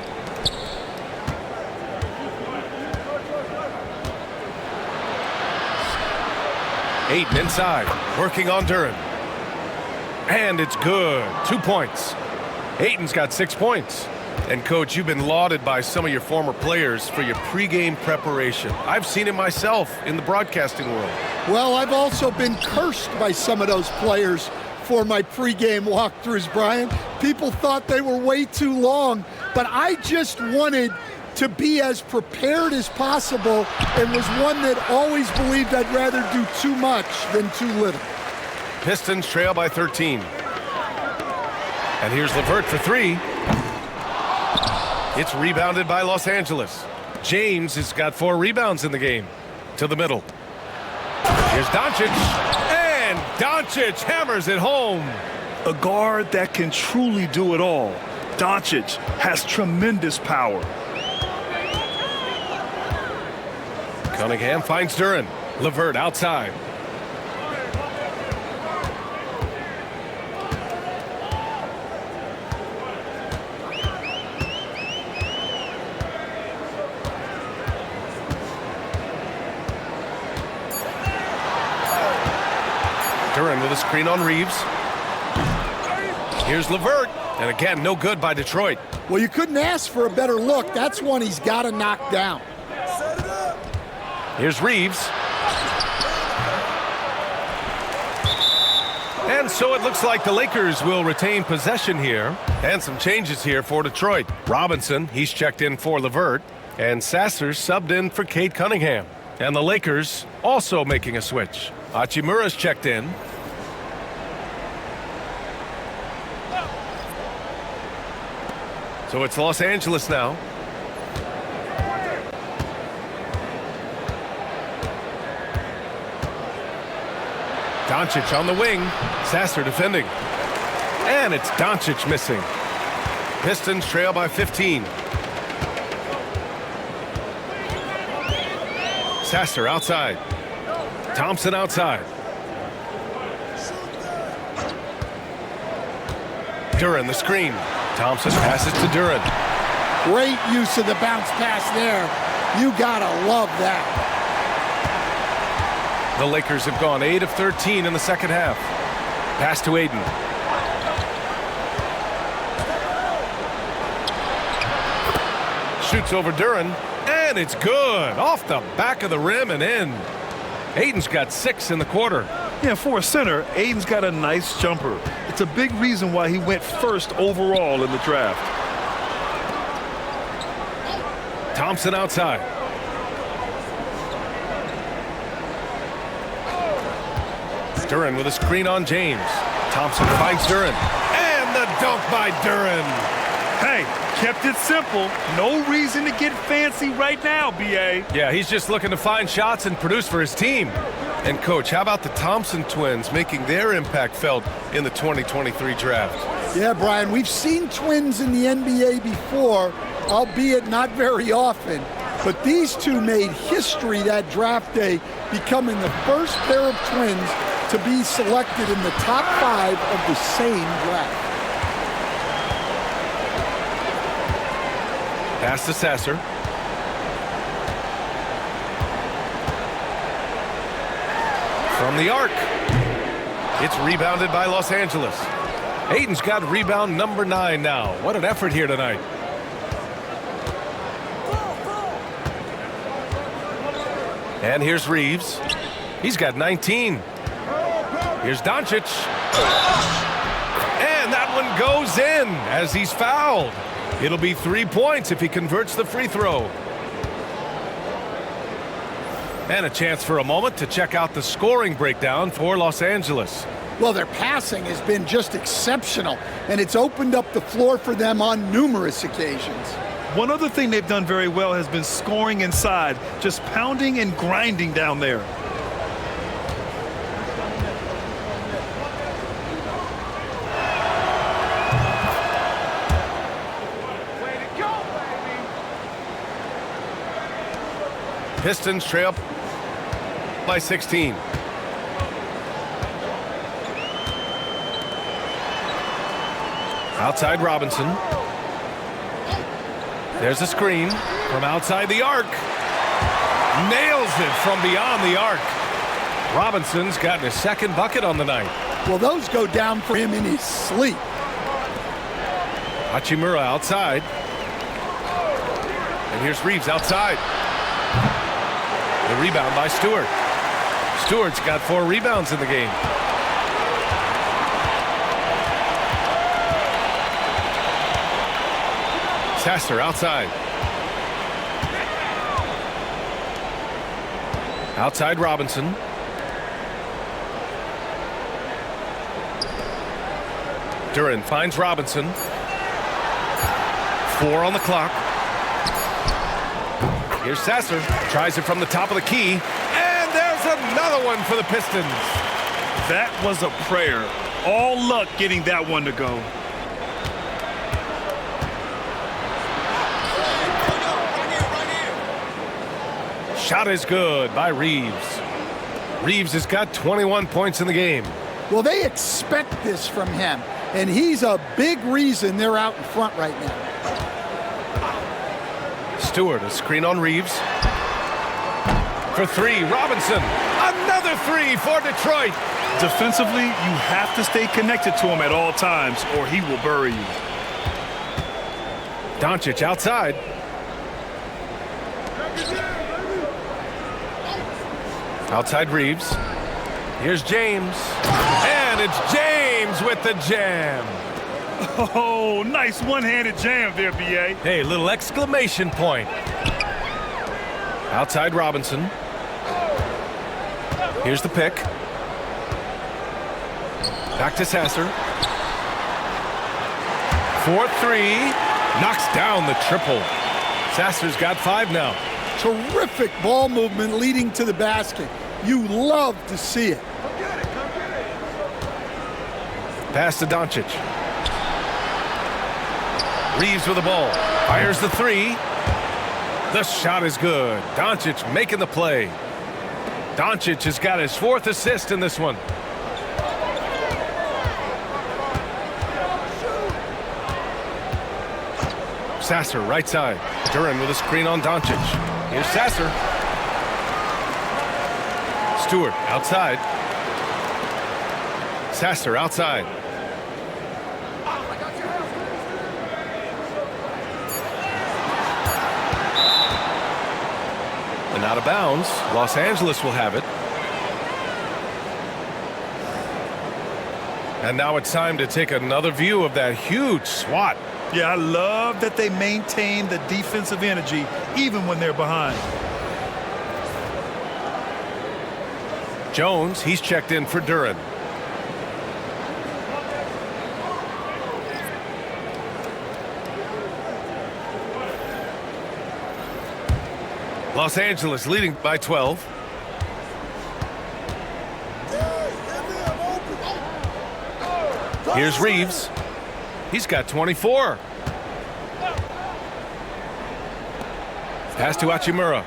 Ayton inside, working on Duren. And it's good. 2 points. Ayton's got 6 points. And, Coach, you've been lauded by some of your former players for your pregame preparation. I've seen it myself in the broadcasting world. Well, I've also been cursed by some of those players for my pregame walkthroughs, Brian. People thought they were way too long, but I just wanted to be as prepared as possible and was one that always believed I'd rather do too much than too little. Pistons trail by 13. And here's LeVert for 3. It's rebounded by Los Angeles. James has got 4 rebounds in the game. To the middle. Here's Doncic. And Doncic hammers it home. A guard that can truly do it all. Doncic has tremendous power. Cunningham finds Duren. LeVert outside. Duren with a screen on Reeves. Here's LeVert. And again, no good by Detroit. Well, you couldn't ask for a better look. That's one he's got to knock down. Here's Reeves. And so it looks like the Lakers will retain possession here. And some changes here for Detroit. Robinson, he's checked in for LeVert. And Sasser subbed in for Cade Cunningham. And the Lakers also making a switch. Hachimura's checked in. So it's Los Angeles now. Doncic on the wing. Sasser defending. And it's Doncic missing. Pistons trail by 15. Sasser outside. Thompson outside. Duren the screen. Thompson passes to Duren. Great use of the bounce pass there. You gotta love that. The Lakers have gone 8 of 13 in the second half. Pass to Aiden. Shoots over Duren, and it's good. Off the back of the rim and in. Aiden's got 6 in the quarter. Yeah, for a center, Aiden's got a nice jumper. It's a big reason why he went first overall in the draft. Thompson outside. Duren with a screen on James. Thompson finds Duren. And the dunk by Duren. Hey, kept it simple. No reason to get fancy right now, B.A. Yeah, he's just looking to find shots and produce for his team. And, Coach, how about the Thompson twins making their impact felt in the 2023 draft? Yeah, Brian, we've seen twins in the NBA before, albeit not very often. But these two made history that draft day, becoming the first pair of twins to be selected in the top 5 of the same draft. Pass to Sasser. From the arc. It's rebounded by Los Angeles. Aiden's got rebound number 9 now. What an effort here tonight. And here's Reeves. He's got 19. Here's Doncic. And that one goes in as he's fouled. It'll be 3 points if he converts the free throw. And a chance for a moment to check out the scoring breakdown for Los Angeles. Well, their passing has been just exceptional, and it's opened up the floor for them on numerous occasions. One other thing they've done very well has been scoring inside, just pounding and grinding down there. Pistons trail by 16. Outside Robinson. There's a screen from outside the arc. Nails it from beyond the arc. Robinson's gotten his second bucket on the night. Well, those go down for him in his sleep. Hachimura outside. And here's Reeves outside. The rebound by Stewart. Stewart's got 4 rebounds in the game. Sasser outside. Outside Robinson. Duren finds Robinson. 4 on the clock. Here's Sasser. Tries it from the top of the key. And there's another one for the Pistons. That was a prayer. All luck getting that one to go. Shot is good by Reeves. Reeves has got 21 points in the game. Well, they expect this from him, and he's a big reason they're out in front right now. Stewart, a screen on Reeves. For 3, Robinson. Another 3 for Detroit. Defensively, you have to stay connected to him at all times, or he will bury you. Doncic outside. Outside Reeves. Here's James. And it's James with the jam. Oh, nice one-handed jam there, B.A. Hey, little exclamation point. Outside Robinson. Here's the pick. Back to Sasser. 4-3. Knocks down the triple. Sasser's got 5 now. Terrific ball movement leading to the basket. You love to see it. Pass to Doncic. Reeves with the ball. Fires the 3. The shot is good. Doncic making the play. Doncic has got his 4th assist in this one. Sasser, right side. Duren with a screen on Doncic. Here's Sasser. Stewart, outside. Sasser, outside. And out of bounds. Los Angeles will have it. And now it's time to take another view of that huge swat. Yeah, I love that they maintain the defensive energy even when they're behind. Jones, he's checked in for Duren. Los Angeles leading by 12. Here's Reeves. He's got 24. Pass to Hachimura.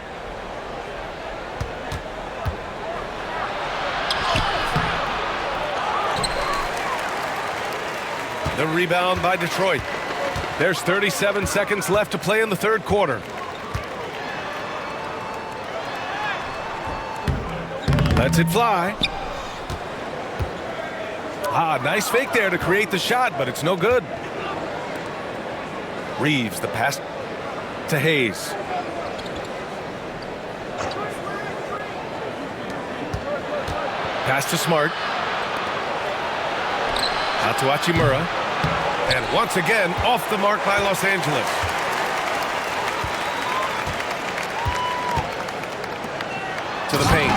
The rebound by Detroit. There's 37 seconds left to play in the 3rd quarter. Lets it fly. Nice fake there to create the shot, but it's no good. Reeves, the pass to Hayes. Pass to Smart. Out to Hachimura. And once again, off the mark by Los Angeles. To the paint.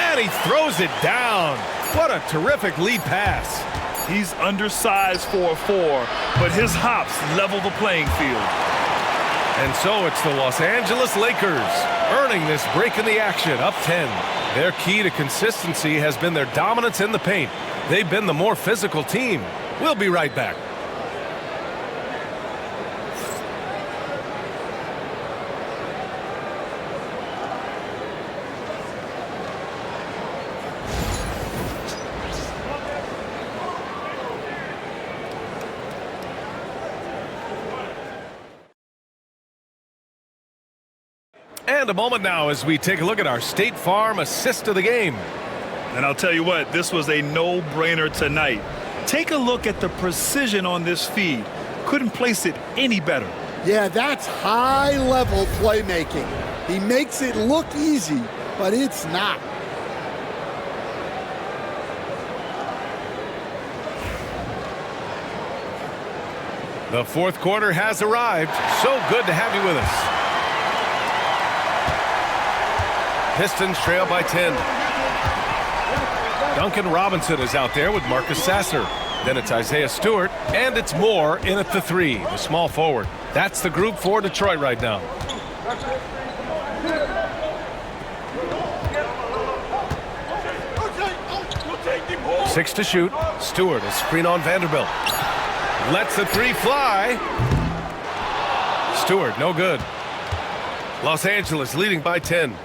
And he throws it down. What a terrific lead pass. He's undersized for a 4, but his hops level the playing field. And so it's the Los Angeles Lakers earning this break in the action, up 10. Their key to consistency has been their dominance in the paint. They've been the more physical team. We'll be right back. And a moment now as we take a look at our State Farm assist of the game. And I'll tell you what, this was a no-brainer tonight. Take a look at the precision on this feed. Couldn't place it any better. Yeah, that's high-level playmaking. He makes it look easy, but it's not. The 4th quarter has arrived. So good to have you with us. Pistons trail by 10. Duncan Robinson is out there with Marcus Sasser. Then it's Isaiah Stewart, and it's Moore in at the 3, the small forward. That's the group for Detroit right now. Six to shoot. Stewart, a screen on Vanderbilt. Lets the 3 fly. Stewart, no good. Los Angeles leading by 10.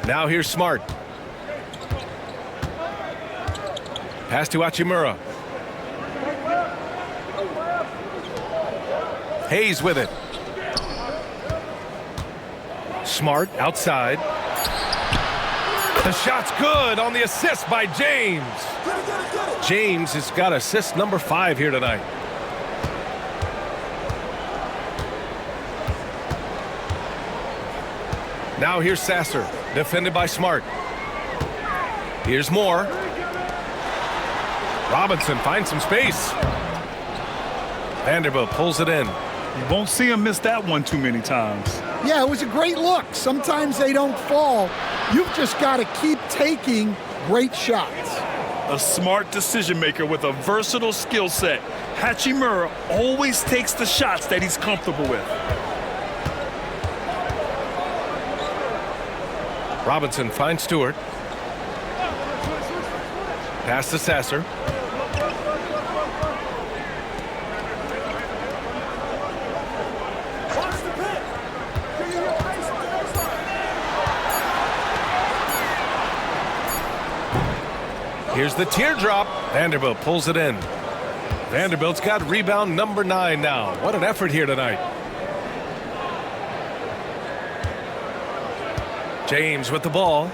Now here's Smart. Pass to Hachimura. Hayes with it. Smart outside. The shot's good on the assist by James. James has got assist number 5 here tonight. Now here's Sasser, defended by Smart. Here's Moore. Robinson finds some space. Vanderbilt pulls it in. You won't see him miss that one too many times. Yeah, it was a great look. Sometimes they don't fall. You've just got to keep taking great shots. A smart decision maker with a versatile skill set. Hachimura always takes the shots that he's comfortable with. Robinson finds Stewart. Pass to Sasser. Here's the teardrop. Vanderbilt pulls it in. Vanderbilt's got rebound number 9 now. What an effort here tonight. James with the ball.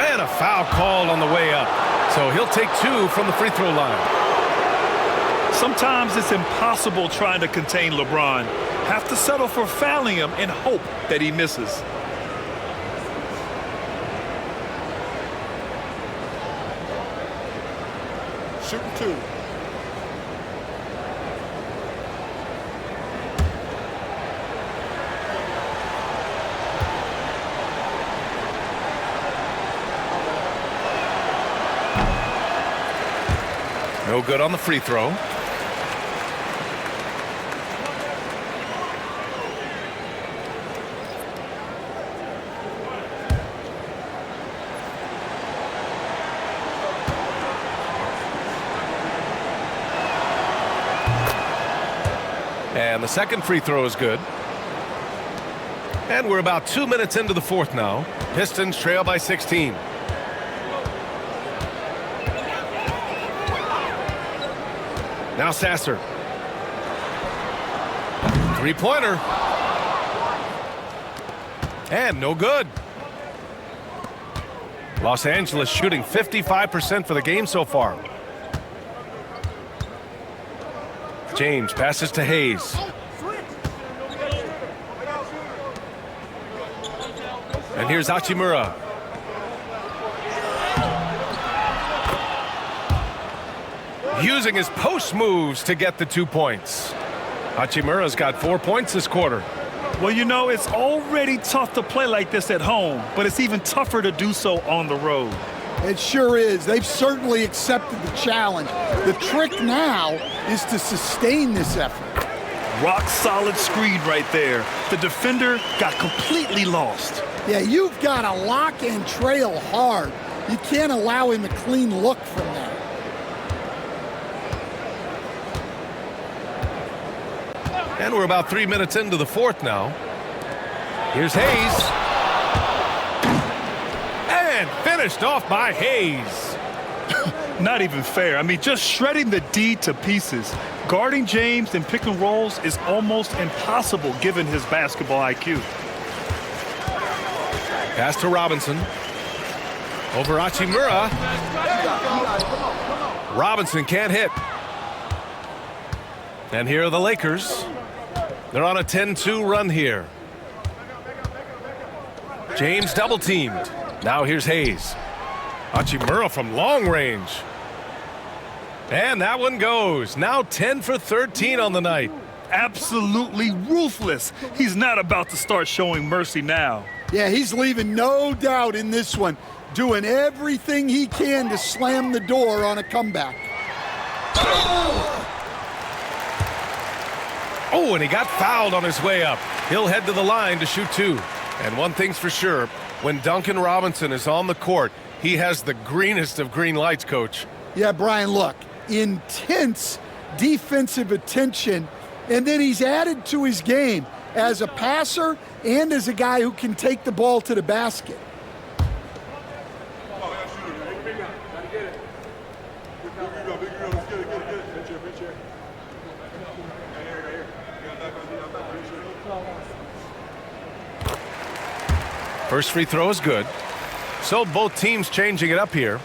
And a foul called on the way up. So he'll take 2 from the free throw line. Sometimes it's impossible trying to contain LeBron. Have to settle for fouling him and hope that he misses. Shooting 2. No good on the free throw. And the second free throw is good. And we're about 2 minutes into the fourth now. Pistons trail by 16. Now Sasser. Three-pointer. And no good. Los Angeles shooting 55% for the game so far. James passes to Hayes. And here's Hachimura. Using his post moves to get the 2 points. Hachimura's got 4 points this quarter. Well, you know, it's already tough to play like this at home, but it's even tougher to do so on the road. It sure is. They've certainly accepted the challenge. The trick now is to sustain this effort. Rock solid screen right there. The defender got completely lost. Yeah, you've got to lock and trail hard. You can't allow him a clean look from there. And we're about 3 minutes into the fourth now. Here's Hayes. And finished off by Hayes. Not even fair. I mean, just shredding the D to pieces. Guarding James in pick and rolls is almost impossible given his basketball IQ. Pass to Robinson. Over Hachimura. Robinson can't hit. And here are the Lakers. They're on a 10-2 run here. James double teamed. Now here's Hayes. Hachimura from long range. And that one goes. Now 10 for 13 on the night. Absolutely ruthless. He's not about to start showing mercy now. Yeah, he's leaving no doubt in this one. Doing everything he can to slam the door on a comeback. Oh, and he got fouled on his way up. He'll head to the line to shoot 2. And one thing's for sure, when Duncan Robinson is on the court, he has the greenest of green lights, Coach. Yeah, Brian, look, intense defensive attention, and then he's added to his game as a passer and as a guy who can take the ball to the basket. First free throw is good. So both teams changing it up here.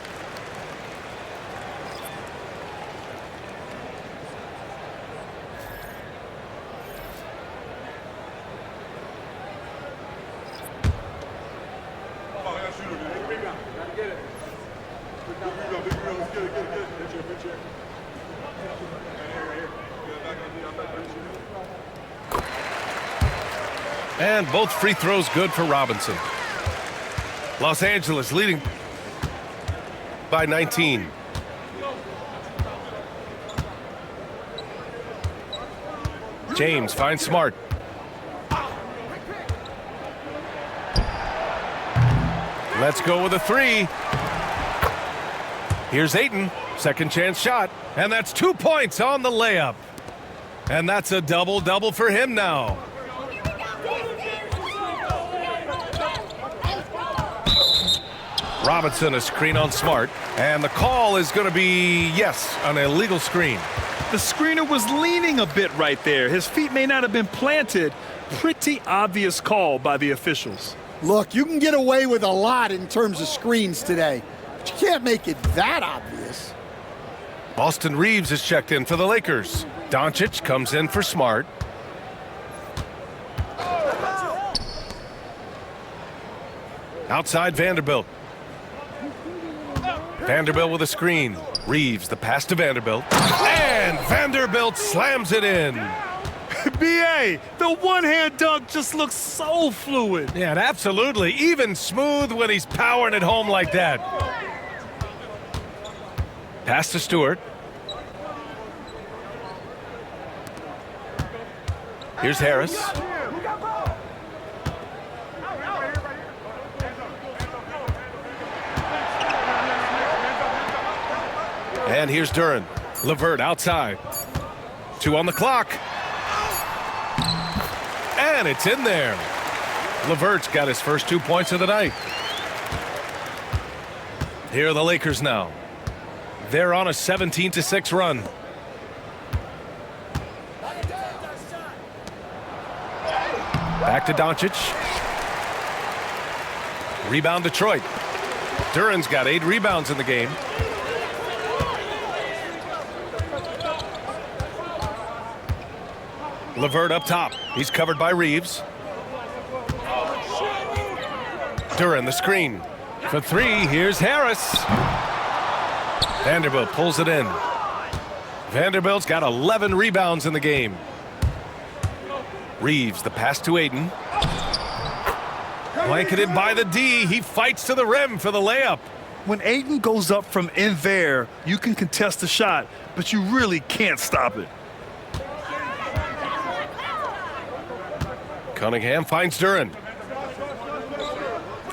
And both free throws good for Robinson. Los Angeles leading by 19. James finds Smart. Let's go with a three. Here's Ayton. Second chance shot. And that's 2 points on the layup. And that's a double-double for him now. Robinson, a screen on Smart. And the call is going to be, yes, an illegal screen. The screener was leaning a bit right there. His feet may not have been planted. Pretty obvious call by the officials. Look, you can get away with a lot in terms of screens today, but you can't make it that obvious. Austin Reeves is checked in for the Lakers. Doncic comes in for Smart. Outside Vanderbilt. Vanderbilt with a screen. Reeves, the pass to Vanderbilt. And Vanderbilt slams it in. B.A., the one-hand dunk just looks so fluid. Yeah, absolutely. Even smooth when he's powering it home like that. Pass to Stewart. Here's Harris. And here's Duren. LeVert outside. 2 on the clock. And it's in there. LeVert's got his first 2 points of the night. Here are the Lakers now. They're on a 17-6 run. Back to Doncic. Rebound Detroit. Duren's got 8 rebounds in the game. LeVert up top. He's covered by Reeves. Duren the screen. For 3, here's Harris. Vanderbilt pulls it in. Vanderbilt's got 11 rebounds in the game. Reeves, the pass to Ayton. Blanketed by the D. He fights to the rim for the layup. When Ayton goes up from in there, you can contest the shot, but you really can't stop it. Cunningham finds Duren.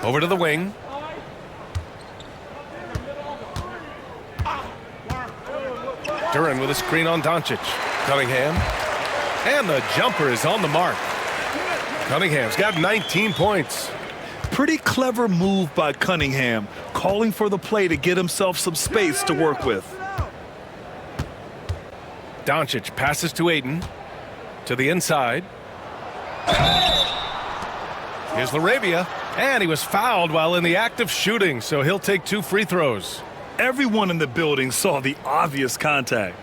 Over to the wing. Duren with a screen on Doncic. Cunningham. And the jumper is on the mark. Cunningham's got 19 points. Pretty clever move by Cunningham, calling for the play to get himself some space to work with. Doncic passes to Ayton. To the inside. Here's Laravia. And he was fouled while in the act of shooting, so he'll take 2 free throws. Everyone in the building saw the obvious contact.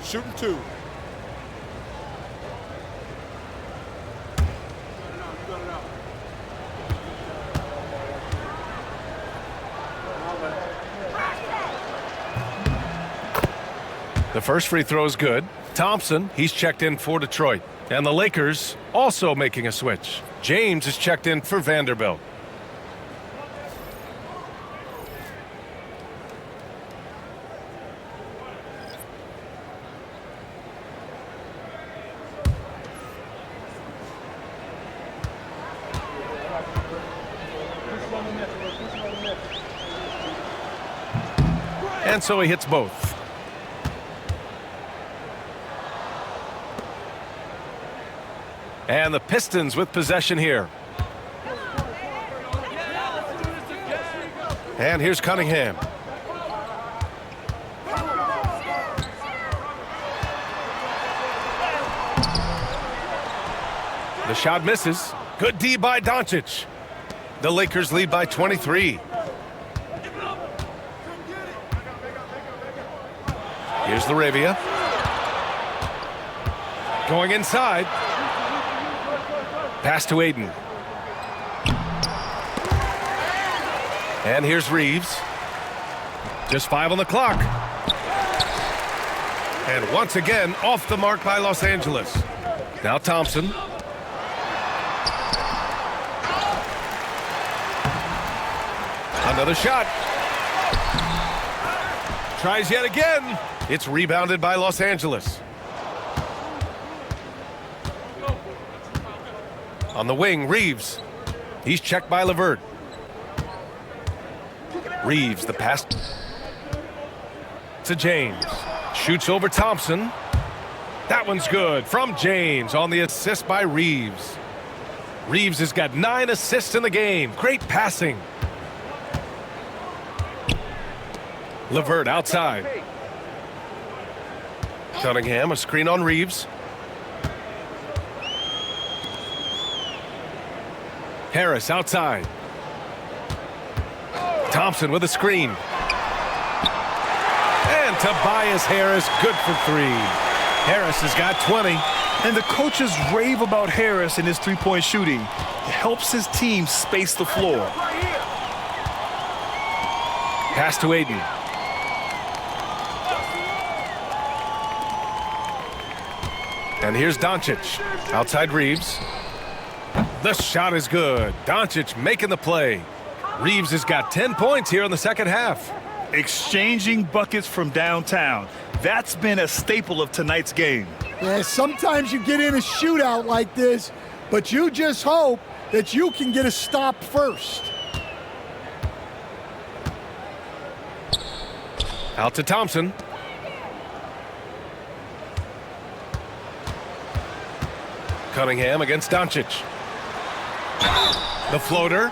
Shooting 2. The first free throw is good. Thompson, he's checked in for Detroit. And the Lakers also making a switch. James is checked in for Vanderbilt. And so he hits both. And the Pistons with possession here. And here's Cunningham. The shot misses. Good D by Doncic. The Lakers lead by 23. Here's Laravia. Going inside. Pass to Ayton. And here's Reeves. Just 5 on the clock. And once again, off the mark by Los Angeles. Now Thompson. Another shot. Tries yet again. It's rebounded by Los Angeles. On the wing, Reeves. He's checked by LeVert. Reeves, the pass to James. Shoots over Thompson. That one's good from James on the assist by Reeves. Reeves has got 9 assists in the game. Great passing. LeVert outside. Cunningham, a screen on Reeves. Harris outside. Thompson with a screen. And Tobias Harris, good for 3. Harris has got 20. And the coaches rave about Harris and his three-point shooting. It helps his team space the floor. Pass to Aiden. And here's Doncic. Outside Reeves. The shot is good. Doncic making the play. Reeves has got 10 points here in the second half. Exchanging buckets from downtown. That's been a staple of tonight's game. Yeah, sometimes you get in a shootout like this, but you just hope that you can get a stop first. Out to Thompson. Cunningham against Doncic. The floater.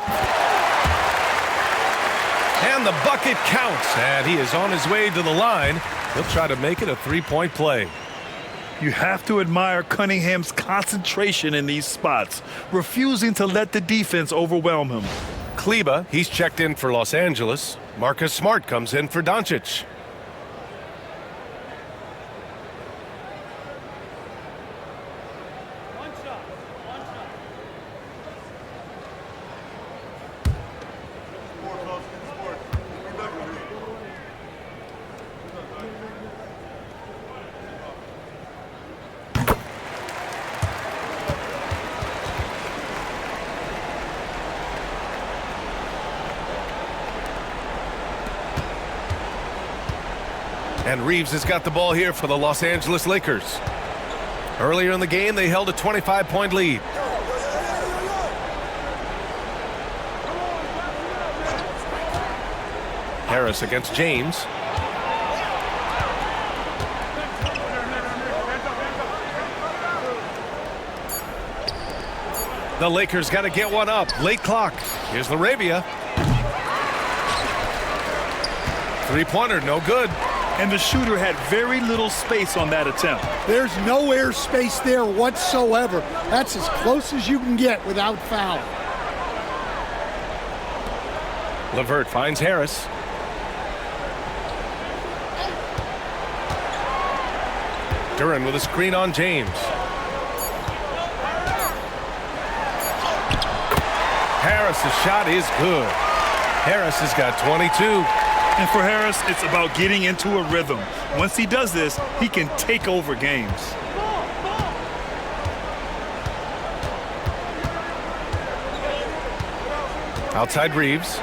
And the bucket counts. And he is on his way to the line. He'll try to make it a three-point play. You have to admire Cunningham's concentration in these spots, refusing to let the defense overwhelm him. Kleba, he's checked in for Los Angeles. Marcus Smart comes in for Doncic. And Reeves has got the ball here for the Los Angeles Lakers. Earlier in the game, they held a 25-point lead. Harris against James. The Lakers got to get one up. Late clock. Here's Laravia. Three-pointer, no good. And the shooter had very little space on that attempt. There's no air space there whatsoever. That's as close as you can get without foul. LeVert finds Harris. Duren with a screen on James. Harris's shot is good. Harris has got 22. And for Harris, it's about getting into a rhythm. Once he does this, he can take over games. Outside Reeves.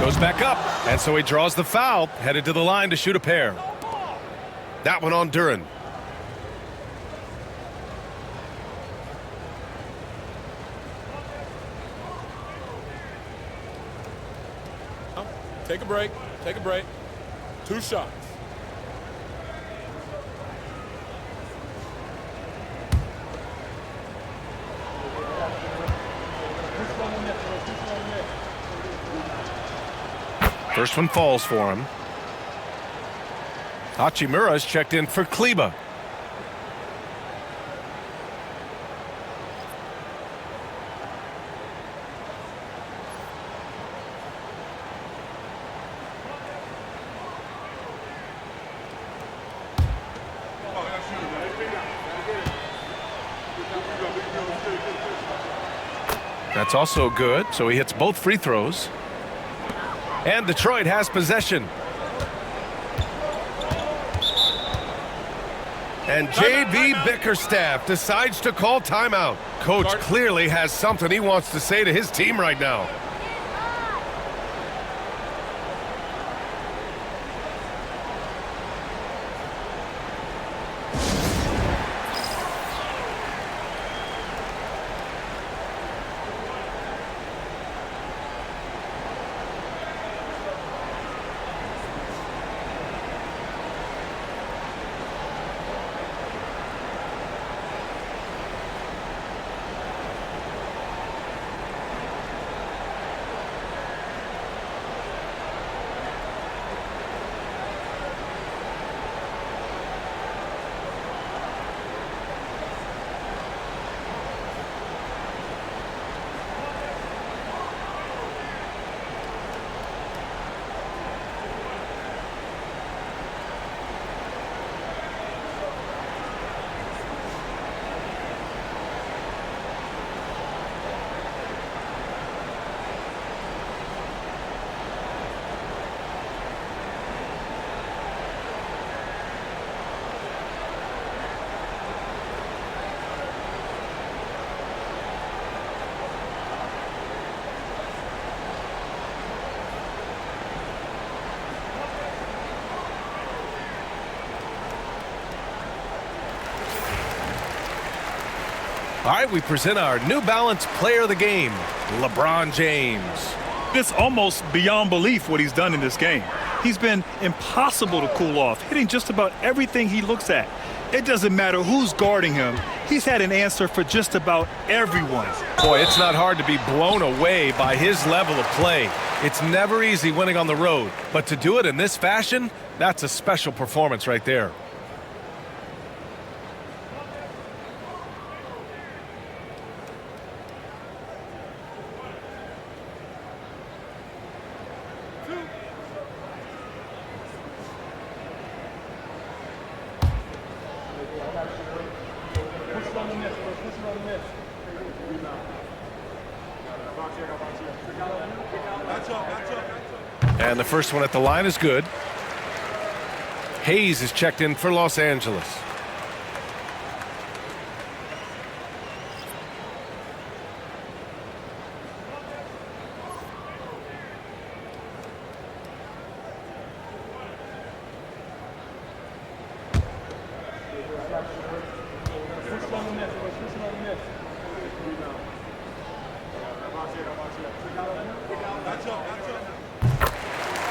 Goes back up, and so he draws the foul, headed to the line to shoot a pair. That one on Duren. Take a break. Take a break. 2 shots. First one falls for him. Hachimura's checked in for Kleba. That's also good, so he hits both free throws. And Detroit has possession. And J.B. Bickerstaff decides to call timeout. Coach clearly has something he wants to say to his team right now. All right, we present our New Balance Player of the Game, LeBron James. It's almost beyond belief what he's done in this game. He's been impossible to cool off, hitting just about everything he looks at. It doesn't matter who's guarding him. He's had an answer for just about everyone. Boy, it's not hard to be blown away by his level of play. It's never easy winning on the road, but to do it in this fashion, that's a special performance right there. And the first one at the line is good. Hayes is checked in for Los Angeles.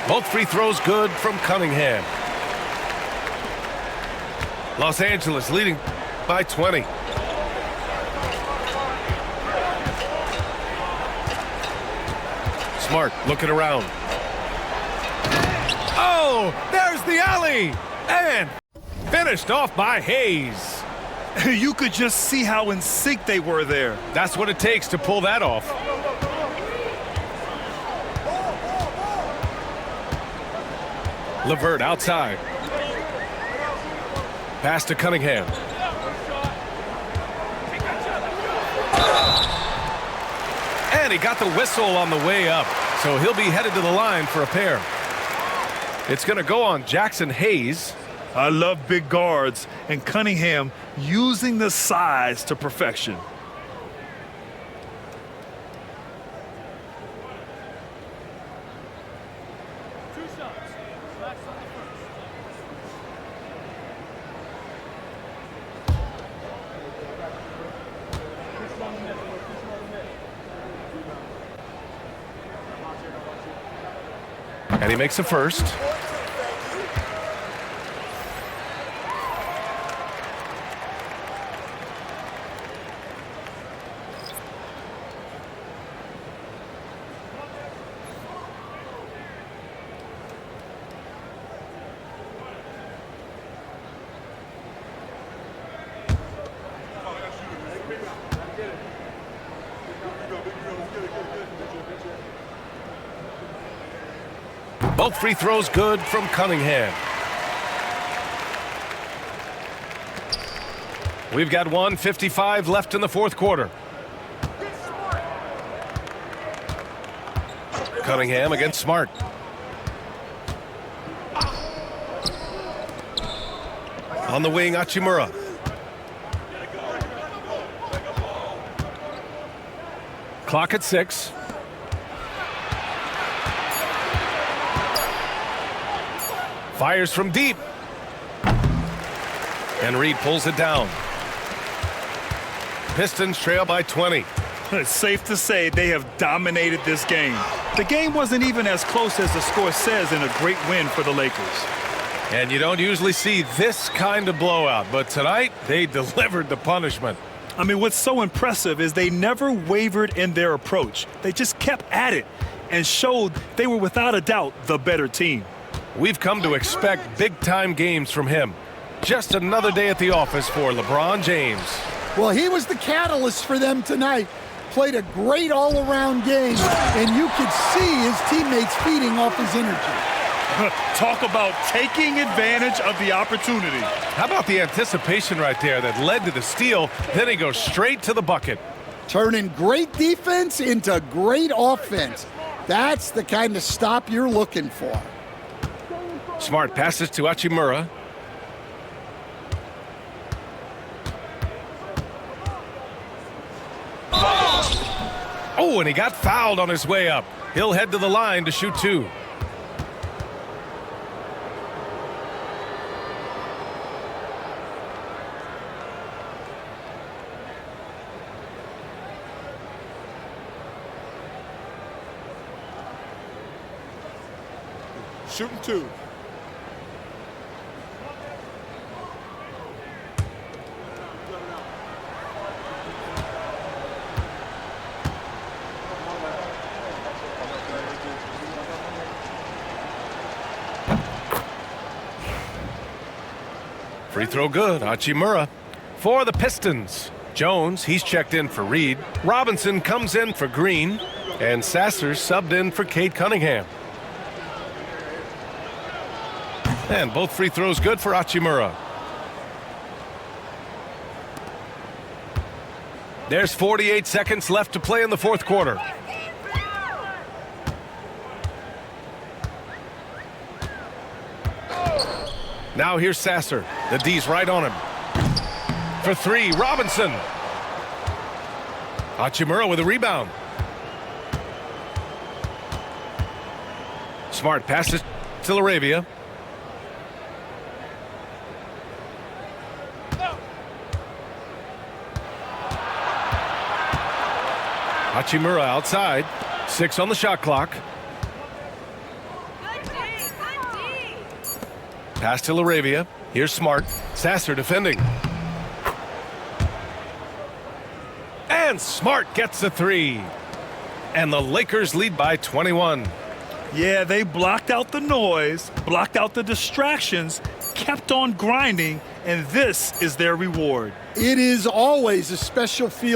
Both free throws good from Cunningham. Los Angeles leading by 20. Smart looking around. Oh, there's the alley. And finished off by Hayes. You could just see how in sync they were there. That's what it takes to pull that off. LeVert outside. Pass to Cunningham. And he got the whistle on the way up, so he'll be headed to the line for a pair. It's going to go on Jackson Hayes. I love big guards, and Cunningham using the size to perfection. And he makes the first. Both free throws good from Cunningham. We've got 1:55 left in the fourth quarter. Cunningham against Smart. On the wing, Hachimura. Clock at 6. Fires from deep. And Reed pulls it down. Pistons trail by 20. It's safe to say they have dominated this game. The game wasn't even as close as the score says in a great win for the Lakers. And you don't usually see this kind of blowout, but tonight they delivered the punishment. I mean, what's so impressive is they never wavered in their approach. They just kept at it and showed they were without a doubt the better team. We've come to expect big-time games from him. Just another day at the office for LeBron James. Well, he was the catalyst for them tonight. Played a great all-around game, and you could see his teammates feeding off his energy. Talk about taking advantage of the opportunity. How about the anticipation right there that led to the steal? Then he goes straight to the bucket. Turning great defense into great offense. That's the kind of stop you're looking for. Smart passes to Hachimura. Oh, and he got fouled on his way up. He'll head to the line to shoot 2. Shooting 2. Free throw good. Hachimura for the Pistons. Jones, he's checked in for Reed. Robinson comes in for Green. And Sasser subbed in for Cade Cunningham. And both free throws good for Hachimura. There's 48 seconds left to play in the fourth quarter. Now here's Sasser. The D's right on him. For 3, Robinson. Hachimura with a rebound. Smart passes to Laravia. Hachimura outside. 6 on the shot clock. Pass to Laravia. Here's Smart. Sasser defending. And Smart gets the 3. And the Lakers lead by 21. Yeah, they blocked out the noise, blocked out the distractions, kept on grinding, and this is their reward. It is always a special feel.